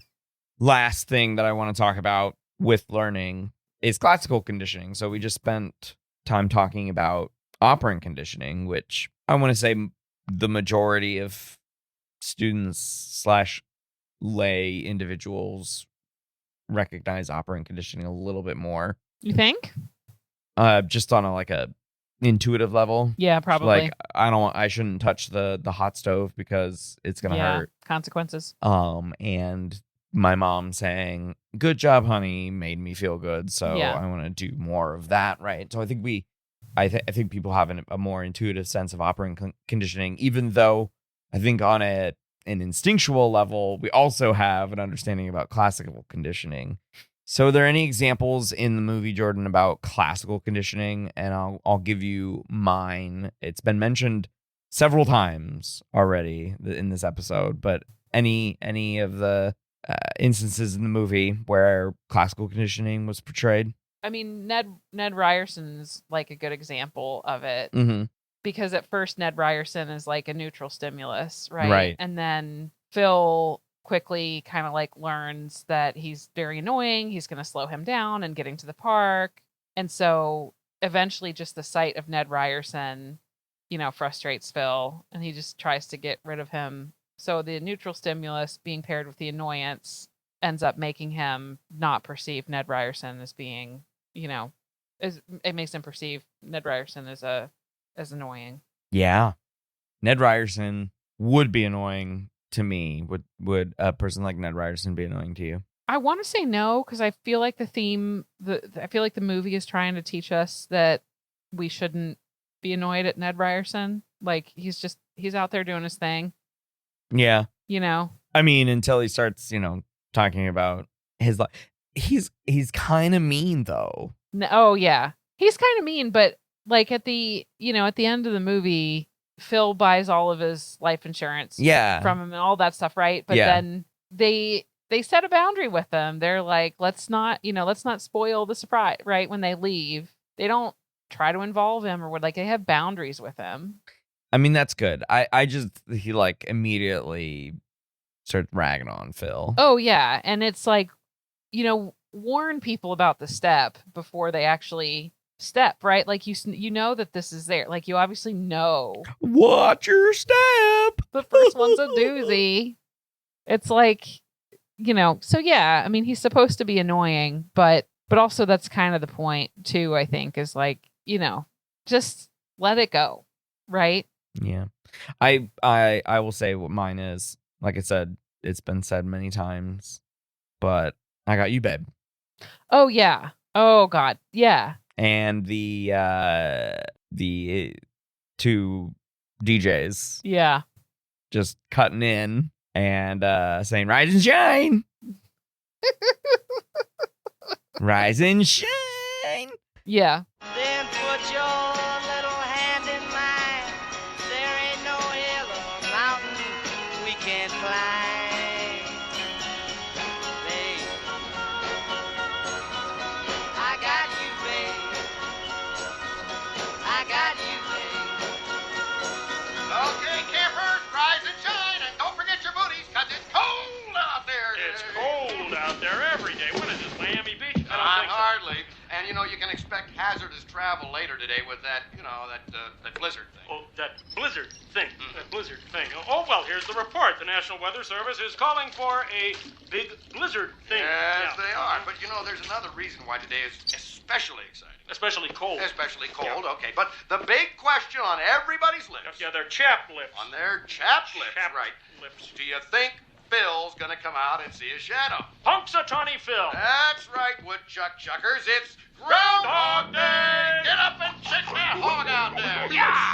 last thing that I want to talk about with learning is classical conditioning. So we just spent time talking about operant conditioning, which I want to say the majority of students / lay individuals recognize operant conditioning a little bit more. You think? Just on a intuitive level. Yeah, probably. Like I shouldn't touch the hot stove because it's gonna hurt. Consequences. And my mom saying, "Good job, honey," made me feel good. So I want to do more of that, right? So I think I think people have a more intuitive sense of operant conditioning, even though I think on an instinctual level, we also have an understanding about classical conditioning. So are there any examples in the movie, Jordan, about classical conditioning? And I'll give you mine. It's been mentioned several times already in this episode, but any of the instances in the movie where classical conditioning was portrayed? I mean, Ned Ryerson's like a good example of it. Mm-hmm. Because at first Ned Ryerson is like a neutral stimulus, right? Right. And then Phil quickly kind of like learns that he's very annoying. He's going to slow him down and getting to the park. And so eventually just the sight of Ned Ryerson, frustrates Phil, and he just tries to get rid of him. So the neutral stimulus being paired with the annoyance ends up making him not perceive Ned Ryerson as being, it makes him perceive Ned Ryerson as annoying. Yeah. Ned Ryerson would be annoying to me. Would a person like Ned Ryerson be annoying to you? I want to say no, because I feel like I feel like the movie is trying to teach us that we shouldn't be annoyed at Ned Ryerson. Like he's out there doing his thing. Yeah. I mean, until he starts, talking about his life. He's kind of mean though. Oh yeah. He's kind of mean, but like at the end of the movie, Phil buys all of his life insurance from him and all that stuff, right? But then they set a boundary with him. They're like, let's not spoil the surprise, right? When they leave, they don't try to involve him or they have boundaries with him. I mean, that's good. He immediately starts ragging on Phil. Oh yeah. And it's like, warn people about the step before they actually step, right? Like you know that this is there. Like you obviously know. Watch your step. The first one's a doozy. It's like, so yeah, I mean, he's supposed to be annoying, but also that's kind of the point too, I think, is like, just let it go. Right? Yeah. I will say what mine is. Like I said, it's been said many times, but I got you, babe. Oh yeah. Oh God. Yeah. And the two DJs. Yeah. Just cutting in and saying, "Rise and shine." Rise and shine. Yeah. Then put your little hand in mine. There ain't no hill or mountain we can't climb. Babe, I got you, babe. I got you, babe. Okay, campers, rise and shine, and don't forget your booties, 'cause it's cold out there. It's cold out there every day. When is this, Miami Beach? Not hardly. And, you can expect hazardous travel later today with that, that blizzard thing. Oh, that blizzard thing. That blizzard thing. Oh, well, here's the report. The National Weather Service is calling for a big blizzard thing. Yes, they are. But, there's another reason why today is especially exciting. Especially cold. Especially cold, okay. But the big question on everybody's lips. Yeah, they're chapped lips. On their chapped lips, Chapped right. lips. Do you think Phil's gonna come out and see a shadow? Punxsutawney Phil. That's right, woodchuck chuckers. It's Groundhog Day! Get up and check that hog out there! Yeah!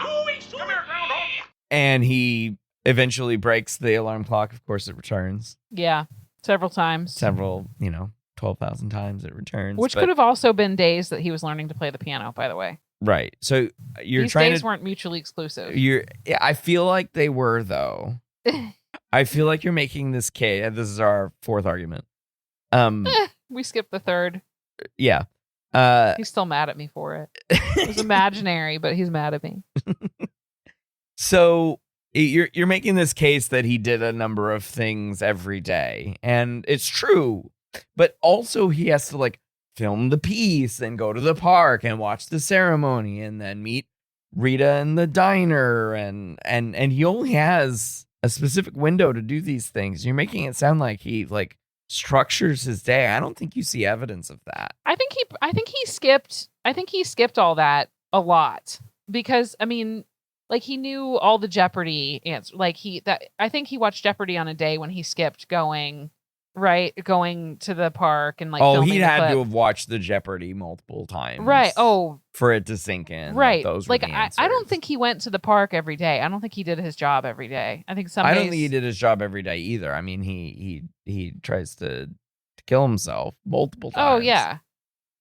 Come here, Groundhog! And he eventually breaks the alarm clock. Of course, it returns. Yeah, several times. Several, 12,000 times it returns. Which could have also been days that he was learning to play the piano, by the way. Right. So These days weren't mutually exclusive. I feel like they were, though. I feel like you're making this case. This is our fourth argument. We skipped the third. Yeah. He's still mad at me for it. It was imaginary, but he's mad at me. So you're making this case that he did a number of things every day, and it's true. But also he has to film the piece and go to the park and watch the ceremony and then meet Rita in the diner and he only has a specific window to do these things. You're making it sound like he structures his day. I don't think you see evidence of that. I think he skipped all that a lot because he knew all the Jeopardy answers. I think he watched Jeopardy on a day when he skipped going to the park and he had to have watched the Jeopardy multiple times, right? Oh, for it to sink in, right? Those were the answers. I don't think he went to the park every day. I don't think he did his job every day. I think I don't think he did his job every day either. I mean, he tries to kill himself multiple times. Oh yeah,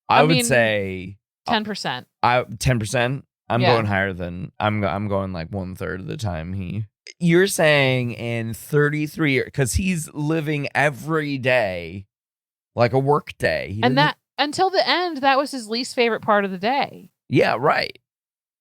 I would say 10%. 10%. I'm going higher than I'm going 1/3 of the time You're saying in 33 years, because he's living every day like a work day. And that, until the end, that was his least favorite part of the day. Yeah, right.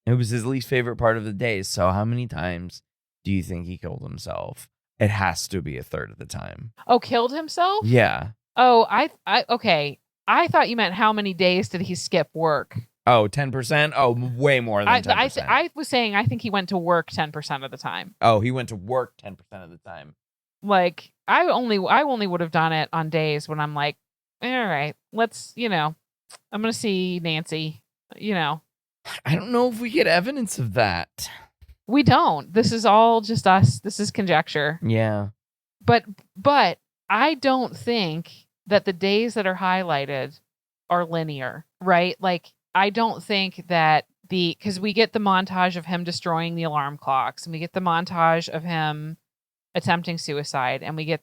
It was his least favorite part of the day. So how many times do you think he killed himself? It has to be 1/3 of the time. Oh, killed himself? Yeah. Oh, okay. I thought you meant how many days did he skip work? Oh, 10%? Oh, way more than 10%. I was saying I think he went to work 10% of the time. Oh, he went to work 10% of the time. I only would have done it on days when I'm like, all right, let's, I'm going to see Nancy, I don't know if we get evidence of that. We don't. This is all just us. This is conjecture. Yeah. But I don't think that the days that are highlighted are linear, right? I don't think that because we get the montage of him destroying the alarm clocks and we get the montage of him attempting suicide and we get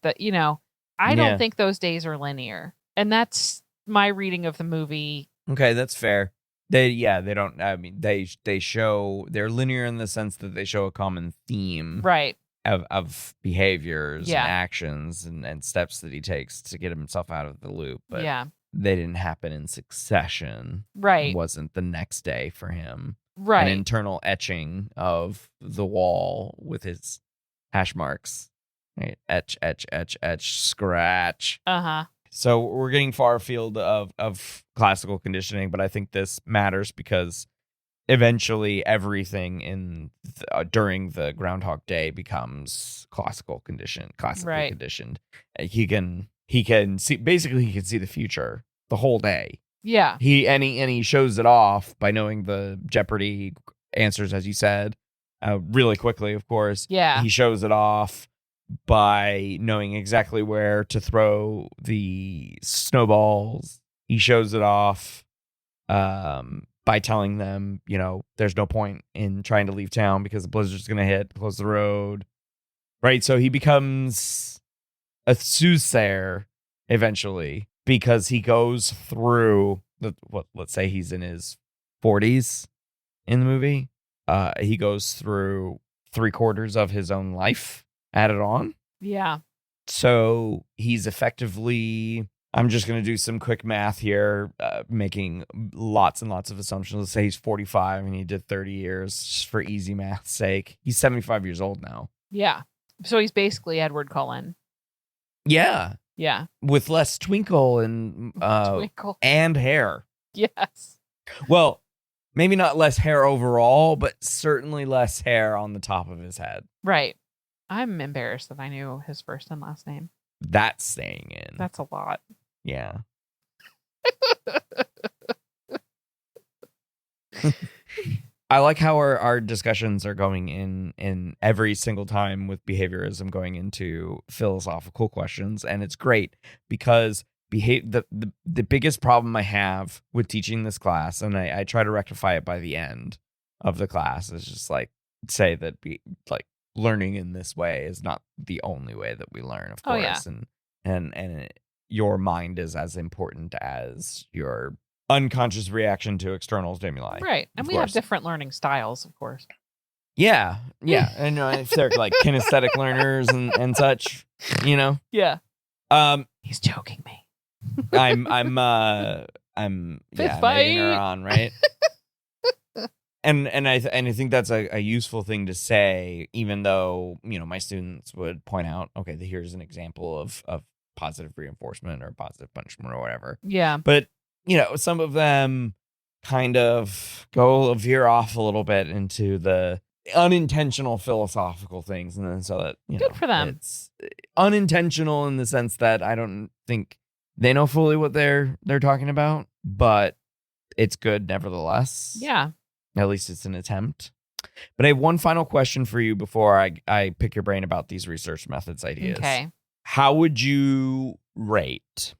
I don't think those days are linear. And that's my reading of the movie. Okay, that's fair. They don't, they show, they're linear in the sense that they show a common theme. Right. Of behaviors and actions and steps that he takes to get himself out of the loop. But they didn't happen in succession. Right. It wasn't the next day for him. Right. An internal etching of the wall with his hash marks. Right. Etch, scratch. Uh-huh. So we're getting far afield of classical conditioning, but I think this matters because eventually everything during the Groundhog Day becomes classically conditioned. He can see, basically he can see the future the whole day. Yeah. He shows it off by knowing the Jeopardy answers, as you said, really quickly, of course. Yeah. He shows it off by knowing exactly where to throw the snowballs. He shows it off by telling them, there's no point in trying to leave town because the blizzard's going to hit, close the road. Right? So he becomes a soothsayer eventually because he goes through, let's say he's in his 40s in the movie. He goes through 3/4 of his own life added on. Yeah. So he's effectively, I'm just going to do some quick math here, making lots and lots of assumptions. Let's say he's 45 and he did 30 years just for easy math's sake. He's 75 years old now. Yeah. So he's basically Edward Cullen. Yeah. Yeah. With less twinkle and Twinkle. and hair. Yes. Well, maybe not less hair overall, but certainly less hair on the top of his head. Right. I'm embarrassed that I knew his first and last name. That's staying in. That's a lot. Yeah. I like how our discussions are going in every single time with behaviorism going into philosophical questions. And it's great because the biggest problem I have with teaching this class, and I try to rectify it by the end of the class, is just like say that learning in this way is not the only way that we learn, of course. Oh, yeah. And your mind is as important as your unconscious reaction to external stimuli. Right. And we have different learning styles, of course. Yeah. Yeah. And if they're like kinesthetic learners and such, you know? Yeah. He's joking me. I'm Fifth egging her fight. on, right? And I think that's a useful thing to say, even though, my students would point out, okay, here's an example of positive reinforcement or positive punishment or whatever. Yeah. But some of them kind of veer off a little bit into the unintentional philosophical things. And then so that, good for them. It's unintentional in the sense that I don't think they know fully what they're talking about, but it's good nevertheless. Yeah. At least it's an attempt. But I have one final question for you before I pick your brain about these research methods ideas. Okay. How would you rate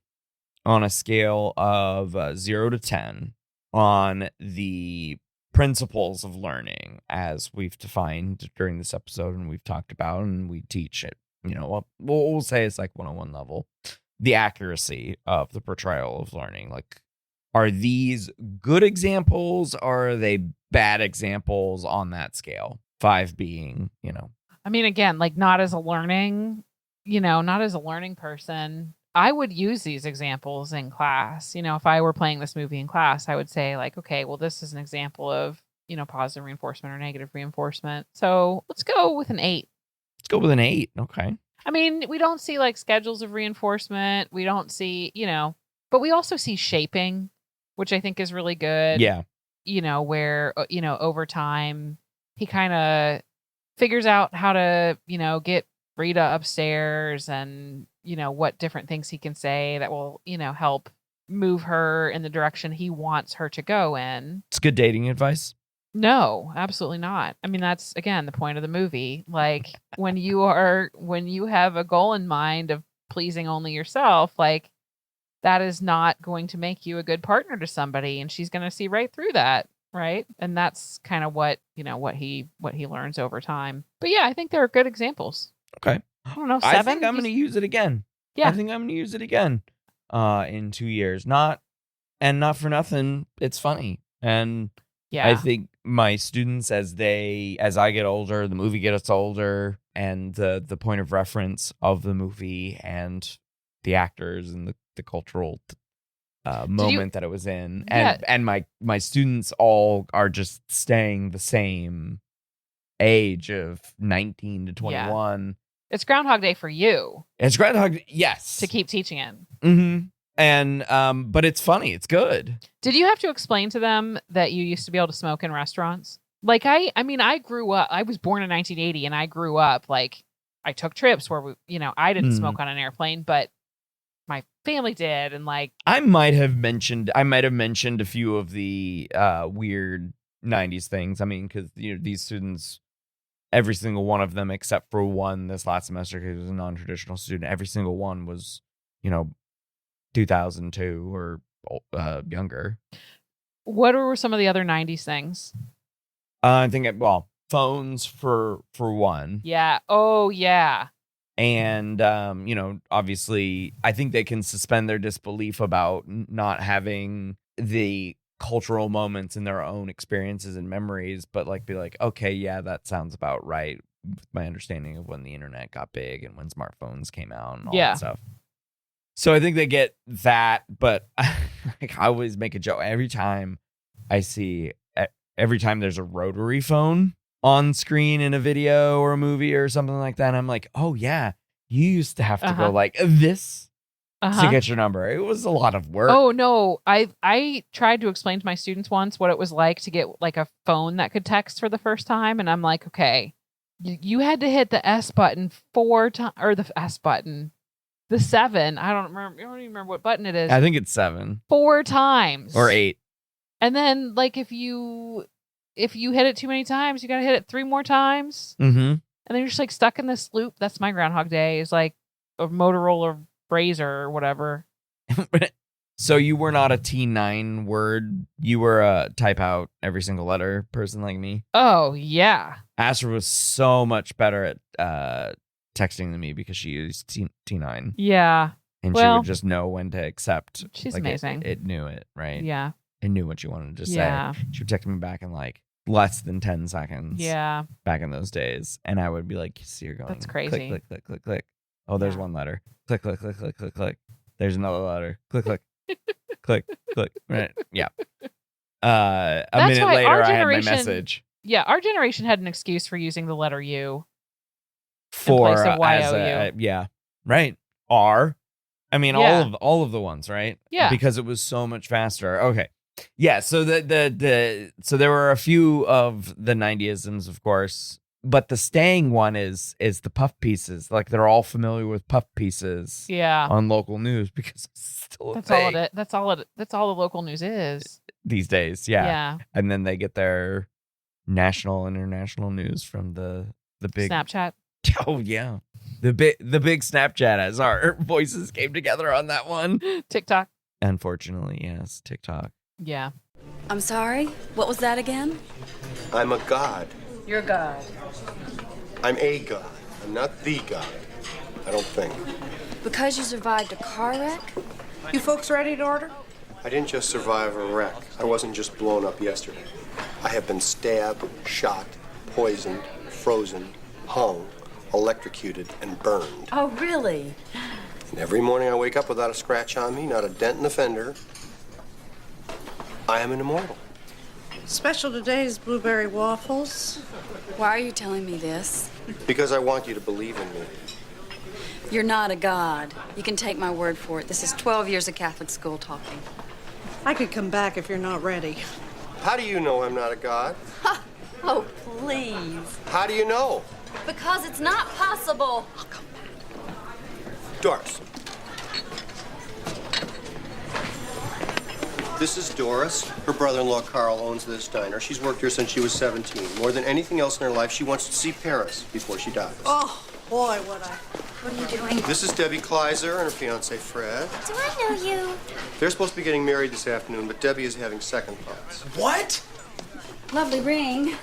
on a scale of 0 to 10 on the principles of learning as we've defined during this episode and we've talked about and we teach it, we'll say it's like 101 level, the accuracy of the portrayal of learning? Like, are these good examples or are they bad examples on that scale? 5 being, I mean, again, like not as a learning person. I would use these examples in class. If I were playing this movie in class, I would say like, okay, well, this is an example of, positive reinforcement or negative reinforcement. So let's go with an 8. Let's go with an 8. Okay. I mean, we don't see like schedules of reinforcement. We don't see, but we also see shaping, which I think is really good. Yeah. Where, over time, he kind of figures out how to, get Rita upstairs and, what different things he can say that will, help move her in the direction he wants her to go in. It's good dating advice. No, absolutely not. I mean, that's again the point of the movie. Like when you have a goal in mind of pleasing only yourself, like that is not going to make you a good partner to somebody, and she's going to see right through that, right? And that's kind of what he learns over time. But yeah, I think there are good examples. Okay. I don't know, 7? I think I'm going to use it again. Yeah. I think I'm going to use it again in 2 years. Not for nothing. It's funny. And yeah, I think my students, as I get older, the movie gets older, and the point of reference of the movie and the actors and the cultural moment that it was in, and my students all are just staying the same age of 19 to 21. Yeah. It's Groundhog Day for you. It's Groundhog, yes. To keep teaching it. Mm-hmm. And but it's funny. It's good. Did you have to explain to them that you used to be able to smoke in restaurants? Like I mean, I grew up. I was born in 1980, and I grew up like I took trips where I didn't smoke on an airplane, but my family did, and like I might have mentioned a few of the weird 90s things. I mean, because these students, every single one of them except for one this last semester, because he was a non-traditional student, every single one was 2002 or younger. What were some of the other 90s things? I think phones for one. Yeah. Oh yeah. And obviously I think they can suspend their disbelief about not having the cultural moments in their own experiences and memories, but like be like, okay, yeah, that sounds about right with my understanding of when the internet got big and when smartphones came out and all that stuff. So I think they get that, but I always make a joke every time there's a rotary phone on screen in a video or a movie or something like that. I'm like, oh yeah, you used to have to go like this to get your number. It was a lot of work. Oh no, I tried to explain to my students once what it was like to get like a phone that could text for the first time, and I'm like, okay, you had to hit the S button 4 times, or the S button, the 7. I don't even remember what button it is. I think it's 7 4 times or 8. And then like if you hit it too many times, you got to hit it 3 more times. Mm-hmm. And then you're just like stuck in this loop. That's my Groundhog Day. Is like a Motorola Razor or whatever. So you were not a T9 word. You were a type out every single letter person like me. Oh yeah. Astra was so much better at texting than me because she used T9. Yeah. And she would just know when to accept. She's like amazing. It knew it, right? Yeah. It knew what you wanted to say. Yeah. She would text me back in like less than 10 seconds. Yeah. Back in those days. And I would be like, so you're going. That's crazy. Click, click, click, click, click. Oh, there's one letter. Click, click, click, click, click, click. There's another letter. Click, click. Click, click. Right. Yeah. A minute later, I had my message. Yeah, our generation had an excuse for using the letter U for in place of as YOU. Right. R. I mean, Yeah. all of the ones, right? Yeah. Because it was so much faster. Okay. Yeah. So so there were a few of the 90isms, of course, but the staying one is the puff pieces. Like they're all familiar with puff pieces. Yeah. On local news because it's still That's all it. That's all the local news is these days. Yeah. Yeah. And then they get their national, international news from the big Snapchat. Oh yeah, the big Snapchat as our voices came together on that one. TikTok. Unfortunately, yes, TikTok. Yeah. I'm sorry? What was that again? I'm a god. You're God. I'm a god. I'm not the god. I don't think. Because you survived a car wreck? You folks ready to order? I didn't just survive a wreck. I wasn't just blown up yesterday. I have been stabbed, shot, poisoned, frozen, hung, electrocuted, and burned. Oh, really? And every morning I wake up without a scratch on me, not a dent in the fender. I am an immortal. Special today is blueberry waffles. Why are you telling me this? Because I want you to believe in me. You're not a god. You can take my word for it. This is 12 years of Catholic school talking. I could come back if you're not ready. How do you know I'm not a god? Ha! Oh, please. How do you know? Because it's not possible. Doris. This is Doris. Her brother-in-law, Carl, owns this diner. She's worked here since she was 17. More than anything else in her life, she wants to see Paris before she dies. Oh, boy, would I. What are you doing? This is Debbie Kleiser and her fiancé, Fred. Do I know you? They're supposed to be getting married this afternoon, but Debbie is having second thoughts. What? Lovely ring.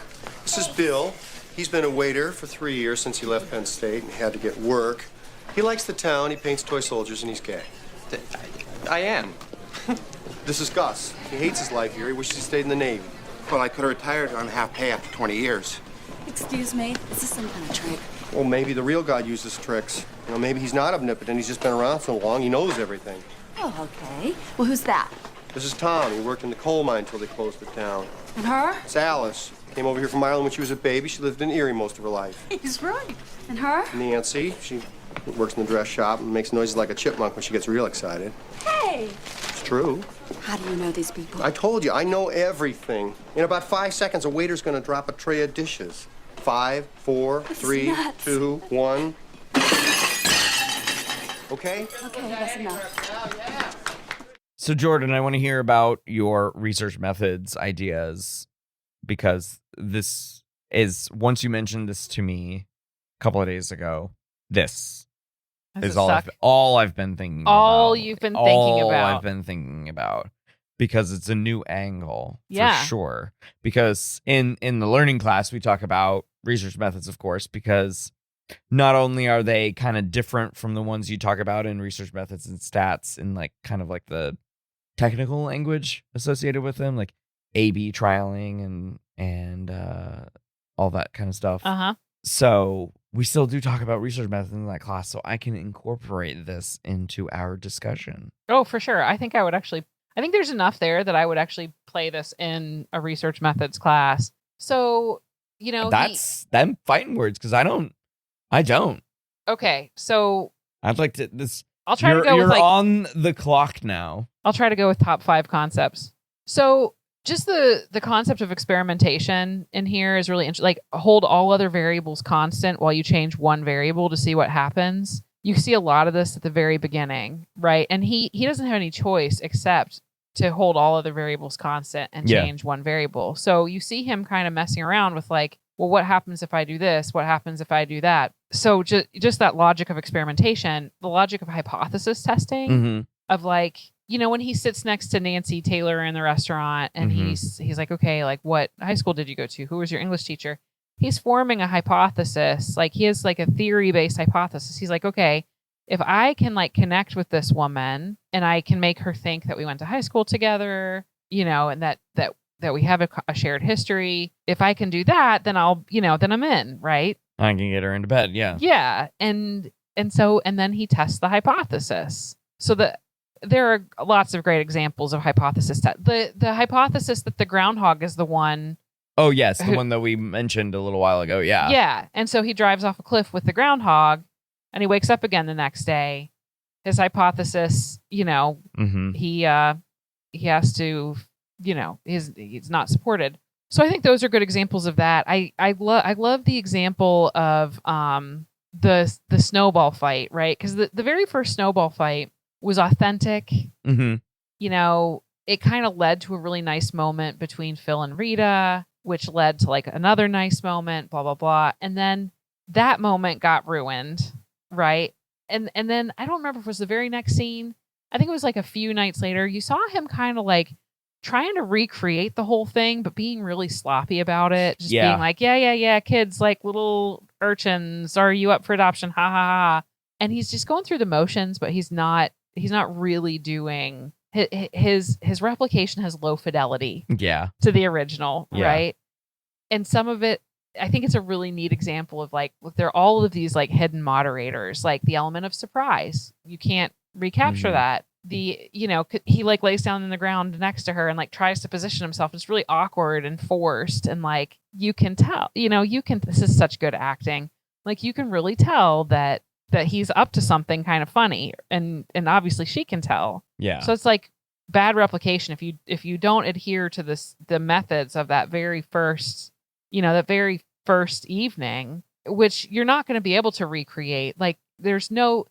This is Bill. He's been a waiter for 3 years since he left Penn State and had to get work. He likes the town, he paints toy soldiers, and he's gay. I am. This is Gus. He hates his life here. He wishes he stayed in the Navy. Well, I could have retired on half pay after 20 years. Excuse me, is this some kind of trick? Well, maybe the real God uses tricks. You know, maybe he's not omnipotent. He's just been around so long, he knows everything. Oh, okay. Well, who's that? This is Tom. He worked in the coal mine until they closed it down. And her? It's Alice. Came over here from Ireland when she was a baby. She lived in Erie most of her life. He's right. And her? Nancy. She works in the dress shop and makes noises like a chipmunk when she gets real excited. Hey! It's true. How do you know these people? I told you, I know everything. In about 5 seconds, a waiter's gonna drop a tray of dishes. 5, 4, 3, nuts. 2, 1. Okay? Okay, that's enough. So Jordan, I want to hear about your research methods, ideas, because this is, once you mentioned this to me a couple of days ago, this Does is it suck? all I've been thinking about. All you've been thinking about. I've been thinking about. Because it's a new angle, Yeah. for sure. Because in the learning class, we talk about research methods, of course, because not only are they kind of different from the ones you talk about in research methods and stats in like kind of like the technical language associated with them, like A/B trialing and all that kind of stuff. Uh-huh. So we still do talk about research methods in that class, so I can incorporate this into our discussion. Oh, for sure. I think there's enough there that I would actually play this in a research methods class. So, you know, That's them fighting words because I don't. okay. So I'd like to this. I'll try to go with You're like on the clock now. I'll try to go with top 5 concepts. So just the concept of experimentation in here is really interesting. Like hold all other variables constant while you change one variable to see what happens. You see a lot of this at the very beginning, right? And he doesn't have any choice except to hold all other variables constant and change one variable. So you see him kind of messing around with like, well, what happens if I do this? What happens if I do that? So just that logic of experimentation, the logic of hypothesis testing of like, you know, when he sits next to Nancy Taylor in the restaurant and he's like, okay, like what high school did you go to? Who was your English teacher? He's forming a hypothesis. Like he has like a theory-based hypothesis. He's like, okay, if I can like connect with this woman and I can make her think that we went to high school together, you know, and that we have a shared history, if I can do that, then I'll, you know, then I'm in, right? I can get her into bed. Yeah. Yeah. And then he tests the hypothesis. So there are lots of great examples of hypothesis. The hypothesis that the groundhog is the one. Oh, yes. The one that we mentioned a little while ago. Yeah. Yeah. And so he drives off a cliff with the groundhog and he wakes up again the next day. His hypothesis, you know, he has to, you know, he's not supported. So I think those are good examples of that. I love the example of the snowball fight, right? Because the very first snowball fight was authentic. You know, it kind of led to a really nice moment between Phil and Rita, which led to like another nice moment, blah, blah, blah. And then that moment got ruined, right? And then I don't remember if it was the very next scene. I think it was like a few nights later. You saw him kind of like trying to recreate the whole thing, but being really sloppy about it. Just being like, yeah, kids, like little urchins. Are you up for adoption? Ha ha ha. And he's just going through the motions, but he's not really doing his replication has low fidelity to the original, right? And some of it, I think it's a really neat example of like, look, there are all of these like hidden moderators, like the element of surprise. You can't recapture that. The, you know, he like lays down in the ground next to her and like tries to position himself. It's really awkward and forced. And like, you can tell, you know, this is such good acting. Like you can really tell that he's up to something kind of funny. And obviously she can tell. Yeah. So it's like bad replication. If you don't adhere to the methods of that very first, you know, that very first evening, which you're not going to be able to recreate. Like there's no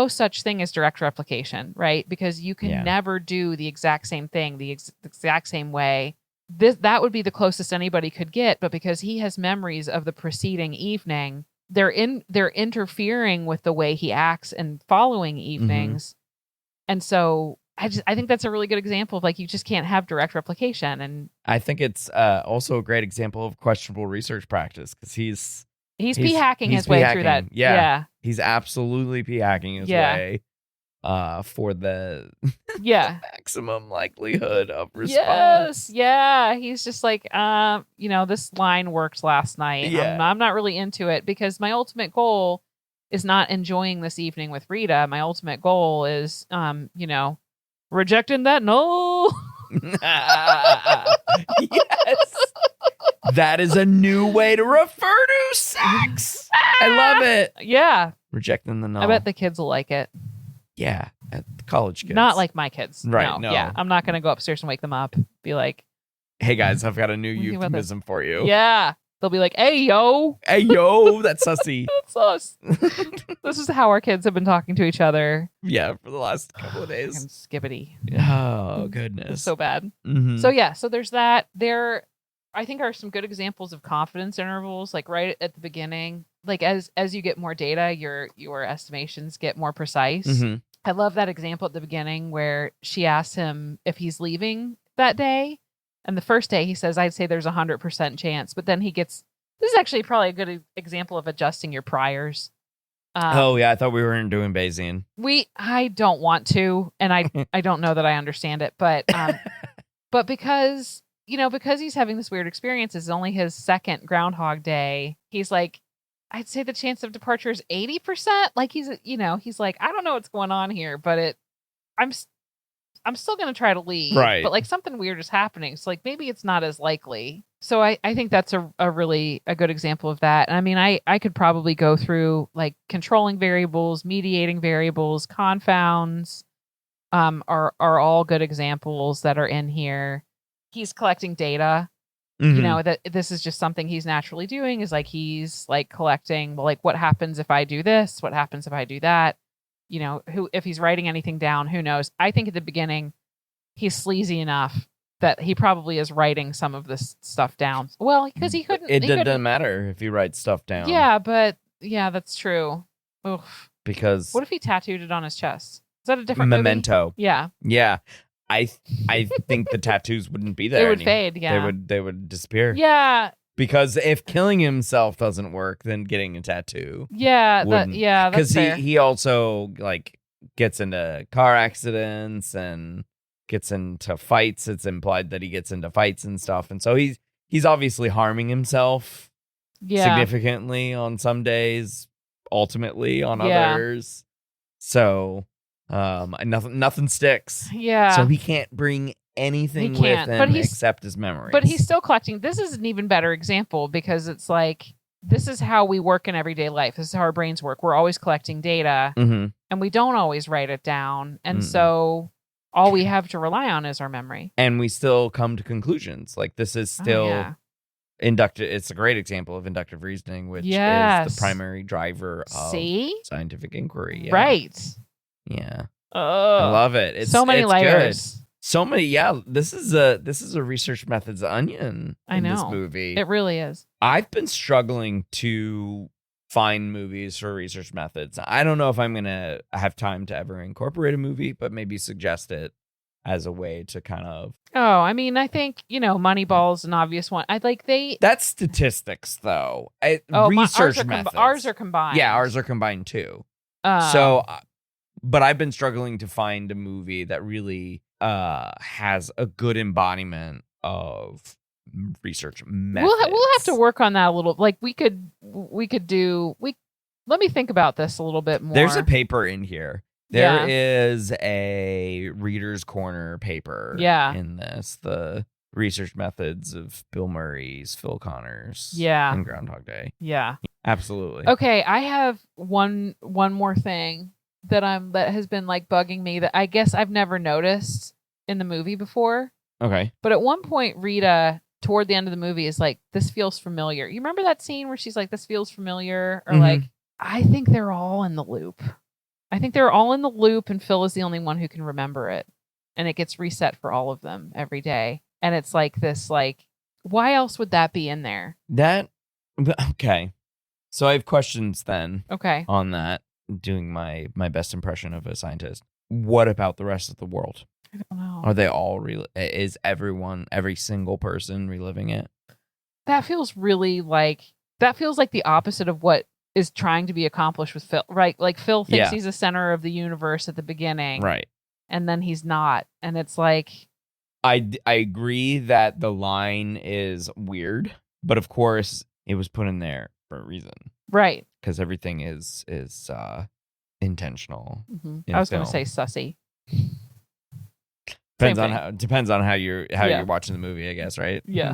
such thing as direct replication, right? Because you can never do the exact same thing the exact same way. That would be the closest anybody could get, but because he has memories of the preceding evening, they're interfering with the way he acts in following evenings. And so I think that's a really good example of like you just can't have direct replication. And I think it's also a great example of questionable research practice because he's p-hacking his way through that. Yeah. He's absolutely p-hacking his way for the maximum likelihood of response. Yes. Yeah. He's just like, you know, this line worked last night. Yeah. I'm not really into it because my ultimate goal is not enjoying this evening with Rita. My ultimate goal is, you know, rejecting that no. Yes. That is a new way to refer to sex. I love it. Yeah. Rejecting the null. I bet the kids will like it. Yeah. At the college kids. Not like my kids. Right. No. Yeah. I'm not going to go upstairs and wake them up. Be like, hey guys, I've got a new euphemism for you. Yeah. They'll be like, hey, yo. Hey, yo. That's sussy. That's us. This is how our kids have been talking to each other. Yeah. For the last couple of days. Skibbity. Oh, goodness. It's so bad. So there's that. There, I think, are some good examples of confidence intervals, like right at the beginning. Like as you get more data, your estimations get more precise. I love that example at the beginning where she asks him if he's leaving that day. And the first day he says, I'd say there's 100% chance. But then this is actually probably a good example of adjusting your priors. I thought we weren't doing Bayesian. I don't want to, and I don't know that I understand it, but but because he's having this weird experience, it's only his second Groundhog Day. He's like, I'd say the chance of departure is 80%. Like he's like, I don't know what's going on here, but I'm I'm still going to try to leave. Right. But like something weird is happening. So like maybe it's not as likely. So I think that's a really a good example of that. And I mean, I could probably go through like controlling variables, mediating variables, confounds are all good examples that are in here. He's collecting data. You know, that this is just something he's naturally doing, is like he's like collecting, well, like what happens if I do this? What happens if I do that? You know, if he's writing anything down, who knows? I think at the beginning he's sleazy enough that he probably is writing some of this stuff down. Well, because he couldn't. It doesn't matter if he writes stuff down. Yeah, but yeah, that's true. Oof. Because what if he tattooed it on his chest? Is that a different memento? Movie? Yeah. Yeah. I think the tattoos wouldn't be there. They would fade, yeah. They would disappear. Yeah. Because if killing himself doesn't work, then getting a tattoo. Yeah, that's fair. He also like gets into car accidents and gets into fights. It's implied that he gets into fights and stuff. And so he's obviously harming himself significantly on some days, ultimately on others. So nothing sticks. Yeah. So he can't bring anything with him except his memories. But he's still collecting. This is an even better example because it's like, this is how we work in everyday life. This is how our brains work. We're always collecting data and we don't always write it down. And so all we have to rely on is our memory. And we still come to conclusions. Like this is still inductive. It's a great example of inductive reasoning, which is the primary driver of scientific inquiry. Yeah. Right. Yeah. I love it. It's so many layers. Good. So many. Yeah. This is a research methods onion in this movie. It really is. I've been struggling to find movies for research methods. I don't know if I'm going to have time to ever incorporate a movie, but maybe suggest it as a way to kind of. Oh, I mean, I think, Moneyball's an obvious one. That's statistics though. Research methods. Ours are combined. Yeah, ours are combined too. But I've been struggling to find a movie that really has a good embodiment of research methods. We'll have to work on that a little. Like we could do. Let me think about this a little bit more. There's a paper in here. There is a Reader's Corner paper. In this, the research methods of Bill Murray's, Phil Connors. And Groundhog Day. Yeah. Absolutely. Okay, I have one more thing that has been like bugging me that I guess I've never noticed in the movie before. Okay. But at one point, Rita, toward the end of the movie, is like, "This feels familiar." You remember that scene where she's like, "This feels familiar," or like, I think they're all in the loop. And Phil is the only one who can remember it, and it gets reset for all of them every day. And it's like this, like, why else would that be in there? Okay. So I have questions then. Okay. On that. Doing my best impression of a scientist. What about the rest of the world? I don't know. Are they all is every single person reliving it? That feels really like the opposite of what is trying to be accomplished with Phil, right? Like Phil thinks he's the center of the universe at the beginning. Right. And then he's not. And it's like, I agree that the line is weird, but of course it was put in there for a reason. Right. Because everything is intentional. I was going to say sussy. Depends on how you're watching the movie, I guess, right? Yeah.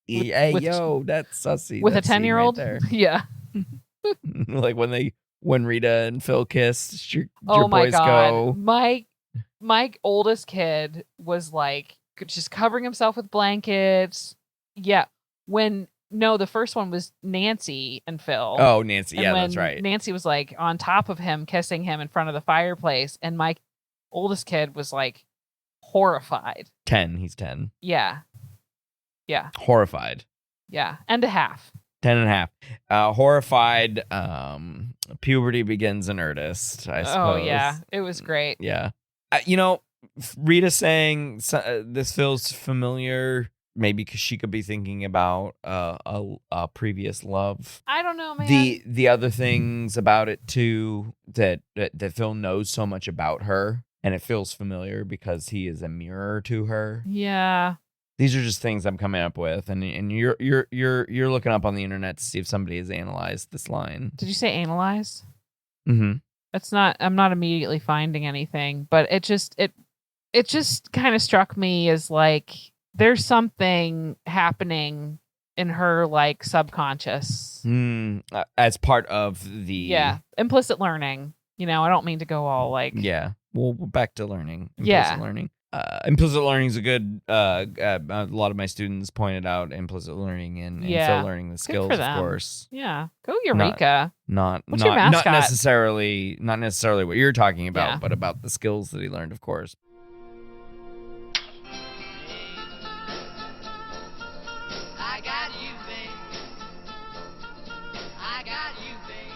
That's sussy. With a 10-year-old? Right, yeah. Like when Rita and Phil kissed, your my boys God. go. My oldest kid was like just covering himself with blankets. Yeah. The first one was Nancy and Phil. Oh, Nancy. And yeah, that's right. Nancy was like on top of him, kissing him in front of the fireplace. And my oldest kid was like horrified. 10. He's 10. Yeah. Yeah. Horrified. Yeah. And a half. 10 and a half. Horrified. Puberty begins in earnest, I suppose. Oh, yeah. It was great. Yeah. Rita saying this feels familiar. Maybe because she could be thinking about a previous love. I don't know, man. The other things about it too that Phil knows so much about her, and it feels familiar because he is a mirror to her. Yeah. These are just things I'm coming up with, and you're looking up on the internet to see if somebody has analyzed this line. Did you say analyzed? Mm-hmm. I'm not immediately finding anything, but it it just kind of struck me as like there's something happening in her like subconscious. As part of the implicit learning. You know, I don't mean to go all like well, back to learning. Implicit learning. Implicit learning is a good. A lot of my students pointed out implicit learning and Phil learning the skills, of course. Yeah, go Eureka. Not What's your mascot? not necessarily what you're talking about, but about the skills that he learned, of course. I got you, babe. I got you, babe.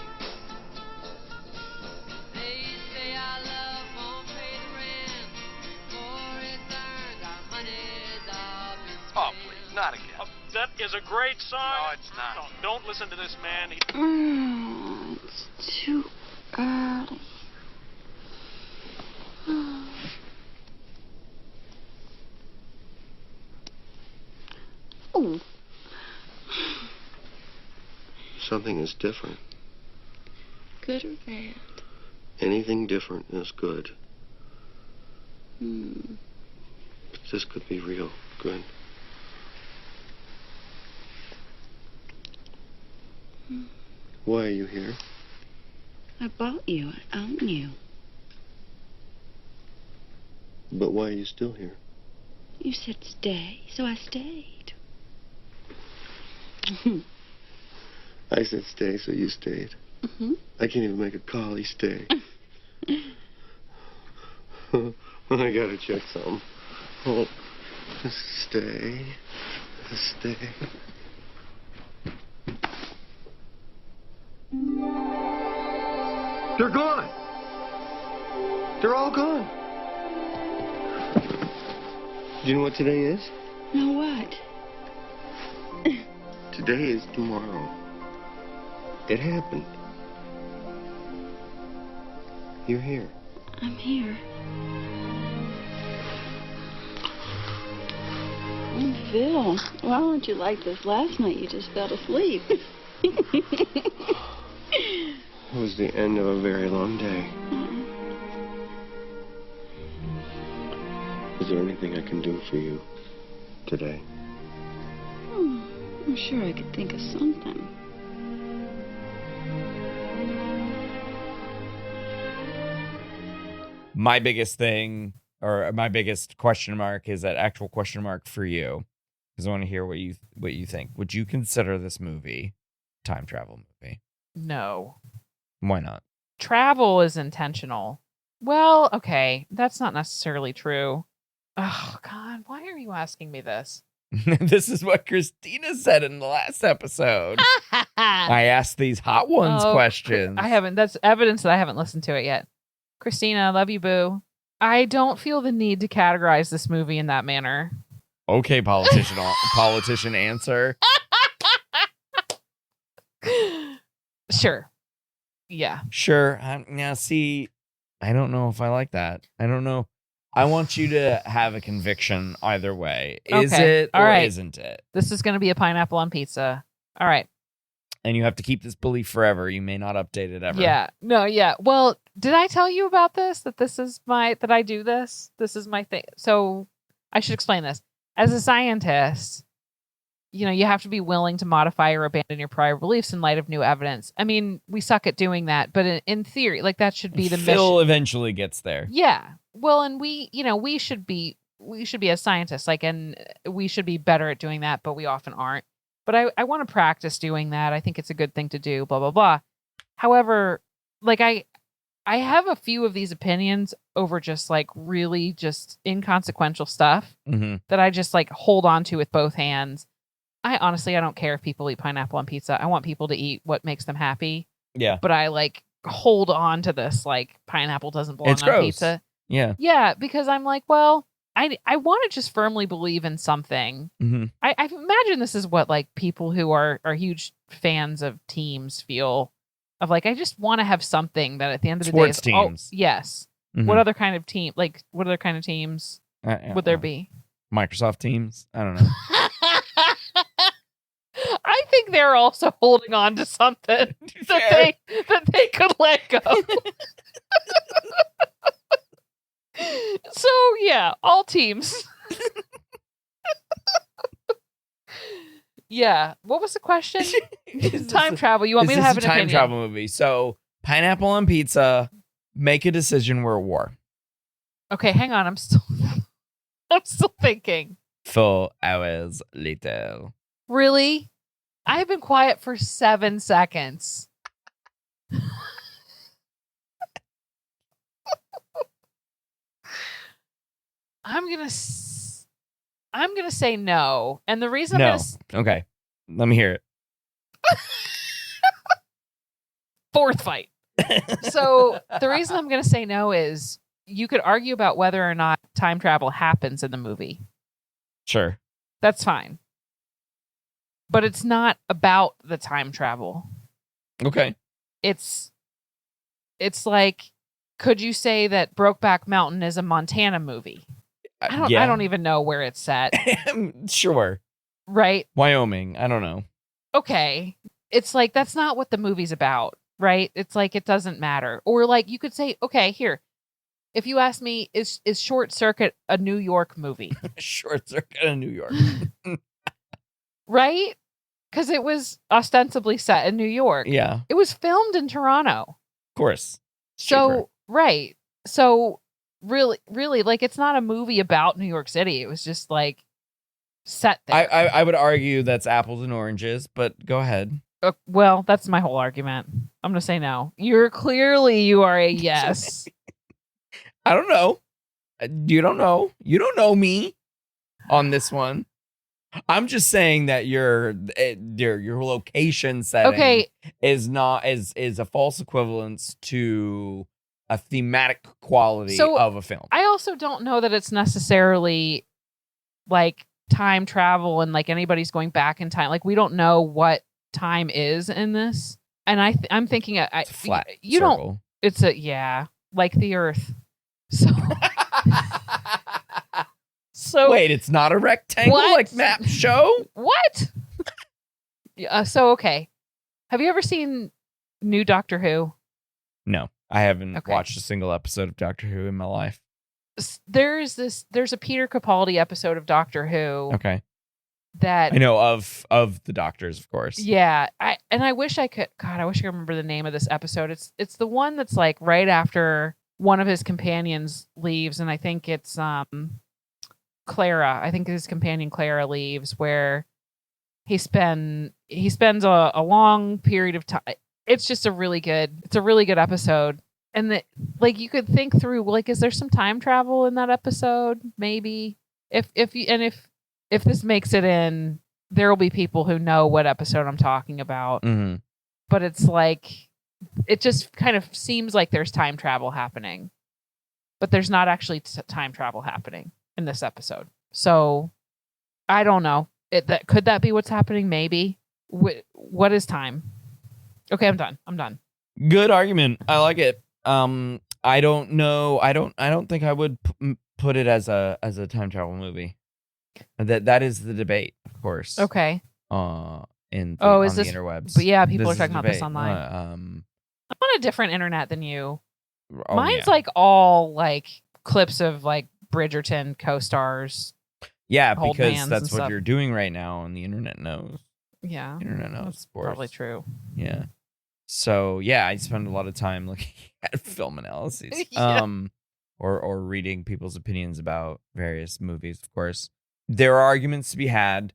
They say our love won't pay the rent, for it earned our money's up in space. Oh, please, not again. That is a great song. No, it's not. No, don't listen to this man. It's too early. Oh. Something is different. Good or bad? Anything different is good. Hmm. But this could be real good. Why are you here? I bought you. I own you. But why are you still here? You said stay, so I stayed. I said stay, so you stayed. Mm-hmm. I can't even make a collie stay. I gotta check something. Oh, stay. Stay. They're gone. They're all gone. Do you know what today is? Know what? Today is tomorrow. It happened. You're here. I'm here. Oh, Phil, why weren't you like this last night? You just fell asleep. It was the end of a very long day. Is there anything I can do for you today? I'm sure I could think of something. My biggest thing, or my biggest question mark, is that actual question mark for you, because I want to hear what you think. Would you consider this movie a time travel movie? No. Why not? Travel is intentional. Well, okay, that's not necessarily true. Oh, God, why are you asking me this? This is what Christina said in the last episode. I asked these hot ones questions. I haven't. That's evidence that I haven't listened to it yet. Christina, love you, boo. I don't feel the need to categorize this movie in that manner. Okay, politician answer. Sure. Yeah. Sure. Now, see, I don't know if I like that. I don't know. I want you to have a conviction either way. Is it or isn't it? This is going to be a pineapple on pizza. All right. And you have to keep this belief forever. You may not update it ever. Yeah. No, yeah. Well, did I tell you about this? That that I do this? This is my thing. So I should explain this. As a scientist, you know, you have to be willing to modify or abandon your prior beliefs in light of new evidence. I mean, we suck at doing that, but in theory, like that should be the Phil mission. Eventually gets there. Yeah. Well, and we should be as scientists, like, and we should be better at doing that, but we often aren't. But I want to practice doing that. I think it's a good thing to do, blah, blah, blah. However, like I have a few of these opinions over just like really just inconsequential stuff that I just like hold on to with both hands. I don't care if people eat pineapple on pizza. I want people to eat what makes them happy. Yeah. But I like hold on to this, like pineapple doesn't belong on pizza. Yeah. Yeah, because I'm like, well, I want to just firmly believe in something. I imagine this is what like people who are huge fans of teams feel of like, I just want to have something that at the end of the Sports day, teams. Oh, yes. What other kind of team? Like, what other kind of teams would there be? Microsoft Teams? I don't know. I think they're also holding on to something that they could let go. So, yeah, all teams. Yeah. What was the question? Time travel. You want me to have an opinion? Time travel movie. So, pineapple on pizza, make a decision, we're at war. Okay, hang on. I'm still thinking. 4 hours later. Really? I've been quiet for 7 seconds. I'm gonna say no, and the reason I'm gonna Okay, let me hear it. fourth fight. So the reason I'm gonna say no is you could argue about whether or not time travel happens in the movie. Sure, that's fine, but it's not about the time travel. Okay, it's like, could you say that Brokeback Mountain is a Montana movie? I don't even know where it's set. Sure. Right? Wyoming. I don't know. Okay. It's like, that's not what the movie's about, right? It's like, it doesn't matter. Or like, you could say, okay, here, if you ask me, is Short Circuit a New York movie? Short Circuit in New York. Right? Because it was ostensibly set in New York. Yeah. It was filmed in Toronto. Of course. So, cheaper. right. So, really, like, it's not a movie about New York City. It was just like set there. I would argue that's apples and oranges, but go ahead. Well, that's my whole argument. I'm going to say no. You are a yes. I don't know. You don't know. You don't know me on this one. I'm just saying that your location setting is a false equivalence to a thematic quality of a film. I also don't know that it's necessarily like time travel and like anybody's going back in time. Like, we don't know what time is in this. And I'm thinking it's a flat you circle. Don't. It's like the Earth. So wait, it's not a rectangle like map show? What? So okay. Have you ever seen new Doctor Who? No, I haven't watched a single episode of Doctor Who in my life. There's a Peter Capaldi episode of Doctor Who. Okay. That I know of the Doctors, of course. Yeah, I wish I could. God, I wish I could remember the name of this episode. It's the one that's like right after one of his companions leaves, and I think it's Clara. I think his companion Clara leaves, where he spends a long period of time. It's just a really good episode. And like, you could think through, like, is there some time travel in that episode? Maybe if this makes it in, there will be people who know what episode I'm talking about. Mm-hmm. But it's like, it just kind of seems like there's time travel happening, but there's not actually time travel happening in this episode. So I don't know. Could that be what's happening? Maybe. What is time? Okay, I'm done. Good argument. I like it. I don't know. I don't think I would put it as a time travel movie. That is the debate, of course. Okay. On the interwebs. But yeah, people are talking about this online. I'm on a different internet than you. Mine's like all like clips of like Bridgerton co-stars. Yeah, because that's what you're doing right now, and the internet knows. Yeah, the internet knows sports. Probably true. Yeah. So yeah, I spend a lot of time looking at film analyses, or reading people's opinions about various movies. Of course, there are arguments to be had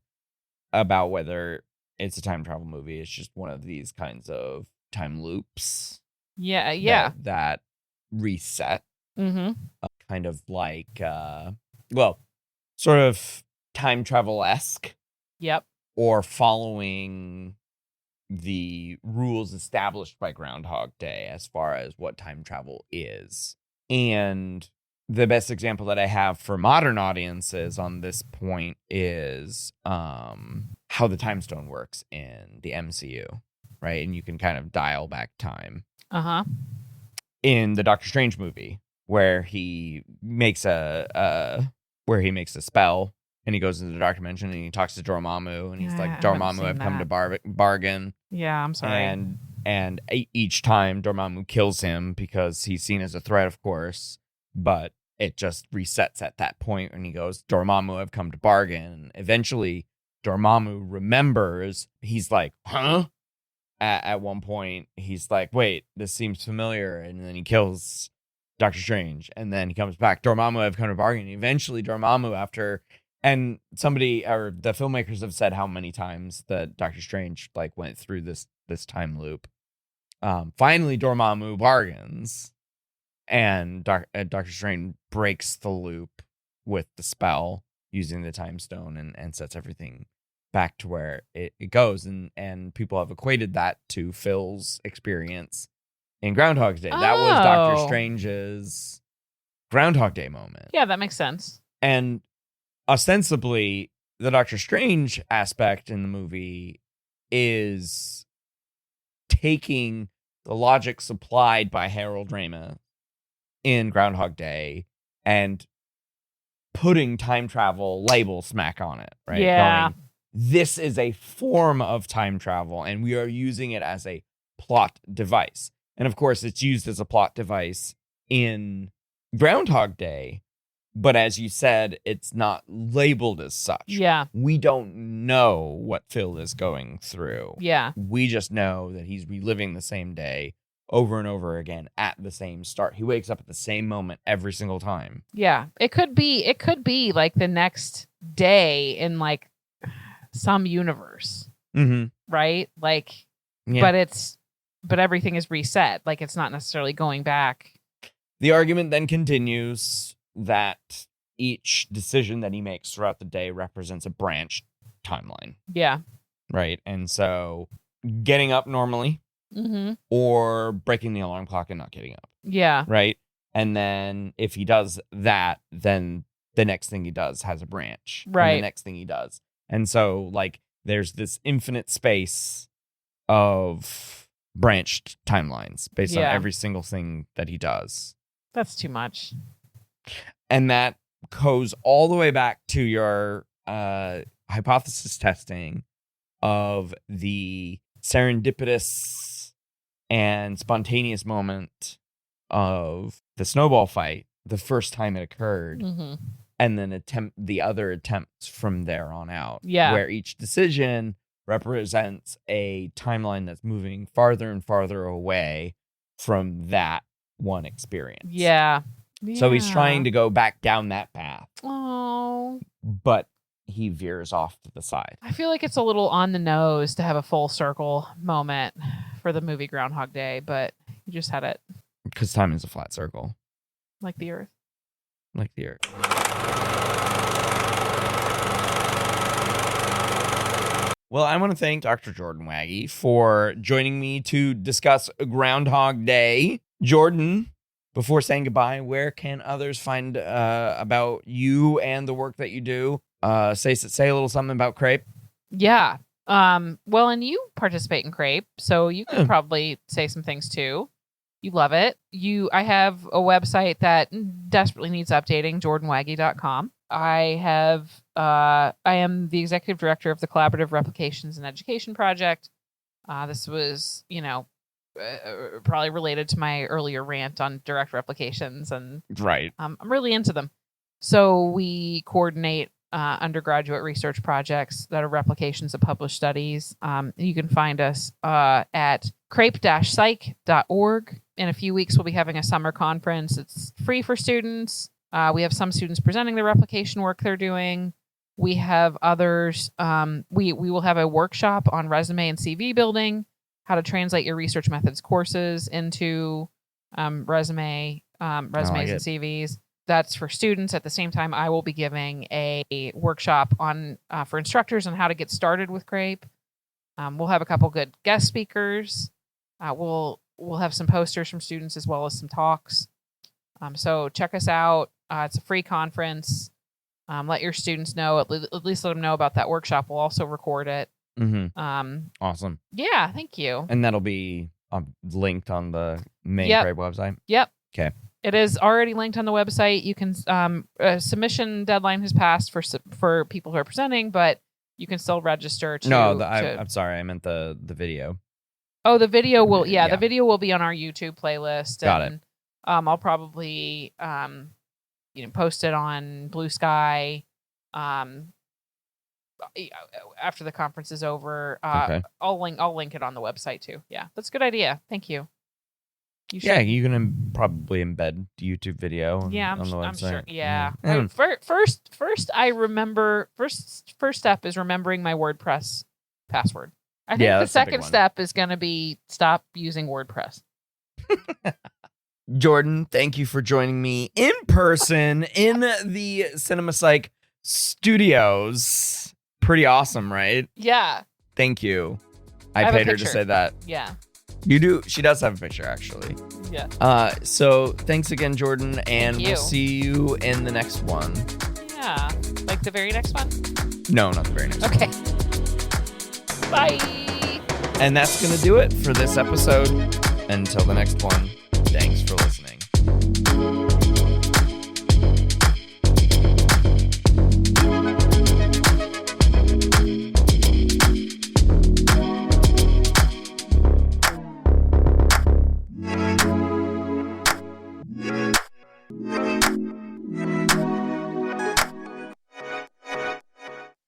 about whether it's a time travel movie. It's just one of these kinds of time loops. Yeah. That reset. Mm-hmm. Kind of like, sort of time travel-esque. Yep. Or following the rules established by Groundhog Day as far as what time travel is. And the best example that I have for modern audiences on this point is how the time stone works in the MCU, right? And you can kind of dial back time. Uh-huh. In the Doctor Strange movie, where he makes a spell and he goes into the dark dimension and he talks to Dormammu and he's like, Dormammu, I've come to bargain. Yeah, I'm sorry. And each time Dormammu kills him because he's seen as a threat, of course, but it just resets at that point, and he goes, Dormammu, I've come to bargain. Eventually, Dormammu remembers. He's like, huh? At one point, he's like, wait, this seems familiar. And then he kills Doctor Strange. And then he comes back, Dormammu, I've come to bargain. Eventually, Dormammu, after... And somebody, or the filmmakers have said how many times that Doctor Strange like went through this time loop. Finally, Dormammu bargains. And Doctor Strange breaks the loop with the spell using the time stone and sets everything back to where it goes. And people have equated that to Phil's experience in Groundhog Day. That was Doctor Strange's Groundhog Day moment. Yeah, that makes sense. And ostensibly, the Doctor Strange aspect in the movie is taking the logic supplied by Harold Ramis in Groundhog Day and putting time travel label smack on it, right? Yeah. Going, this is a form of time travel, and we are using it as a plot device. And of course, it's used as a plot device in Groundhog Day, but as you said, it's not labeled as such. Yeah. We don't know what Phil is going through. Yeah. We just know that he's reliving the same day over and over again at the same start. He wakes up at the same moment every single time. Yeah. It could be like the next day in like some universe. Mm-hmm. Right? Like, yeah. but everything is reset. Like, it's not necessarily going back. The argument then continues that each decision that he makes throughout the day represents a branched timeline. Yeah. Right? And so getting up normally or breaking the alarm clock and not getting up. Yeah. Right? And then if he does that, then the next thing he does has a branch. Right. And the next thing he does. And so, like, there's this infinite space of branched timelines based on every single thing that he does. That's too much. And that goes all the way back to your hypothesis testing of the serendipitous and spontaneous moment of the snowball fight, the first time it occurred, and then the other attempts from there on out. Yeah. Where each decision represents a timeline that's moving farther and farther away from that one experience. Yeah. So he's trying to go back down that path. Oh. But he veers off to the side. I feel like it's a little on the nose to have a full circle moment for the movie Groundhog Day, but you just had it. Because time is a flat circle. Like the Earth. Like the Earth. Well, I want to thank Dr. Jordan Wagge for joining me to discuss Groundhog Day. Jordan, before saying goodbye, where can others find about you and the work that you do? Say a little something about Crepe. Yeah. Well, and you participate in Crepe, so you could probably say some things too. You love it. I have a website that desperately needs updating, jordanwagge.com. I am the executive director of the Collaborative Replications and Education Project. This was, probably related to my earlier rant on direct replications, and right. I'm really into them. So we coordinate undergraduate research projects that are replications of published studies. You can find us at crepe-psych.org. In a few weeks, we'll be having a summer conference. It's free for students. We have some students presenting the replication work they're doing. We have others. We will have a workshop on resume and CV building, how to translate your research methods courses into resumes and CVs. That's for students. At the same time, I will be giving a workshop on for instructors on how to get started with Crepe. We'll have a couple good guest speakers. We'll have some posters from students as well as some talks. So check us out. It's a free conference. Let your students know, at least let them know about that workshop. We'll also record it. Awesome. Yeah, thank you. And that'll be linked on the main Crepe website? Yep. Okay. It is already linked on the website. You can submission deadline has passed for people who are presenting, but you can still register to. No, I'm sorry. I meant the video. Oh, the video will. Yeah, the video will be on our YouTube playlist. Got it. I'll probably post it on Blue Sky. After the conference is over, Okay. I'll link it on the website too. Yeah, that's a good idea. Thank you. Yeah, you can probably embed YouTube video on the website. I'm sure. Yeah. Yeah. First, I remember. First step is remembering my WordPress password. I think the that's a big second one. step is going to be stop using WordPress. Jordan, thank you for joining me in person in the Cinema Psych studios. Pretty awesome, right? Yeah. Thank you. I I have a paid her to picture. say that. Yeah. You do. She does have a picture, actually. Yeah. So thanks again, Jordan, and Thank we'll you. see you in the next one. Yeah. Like the very next one. No, not the very next one. Okay. Bye. And that's going to do it for this episode. Until the next one, thanks for listening.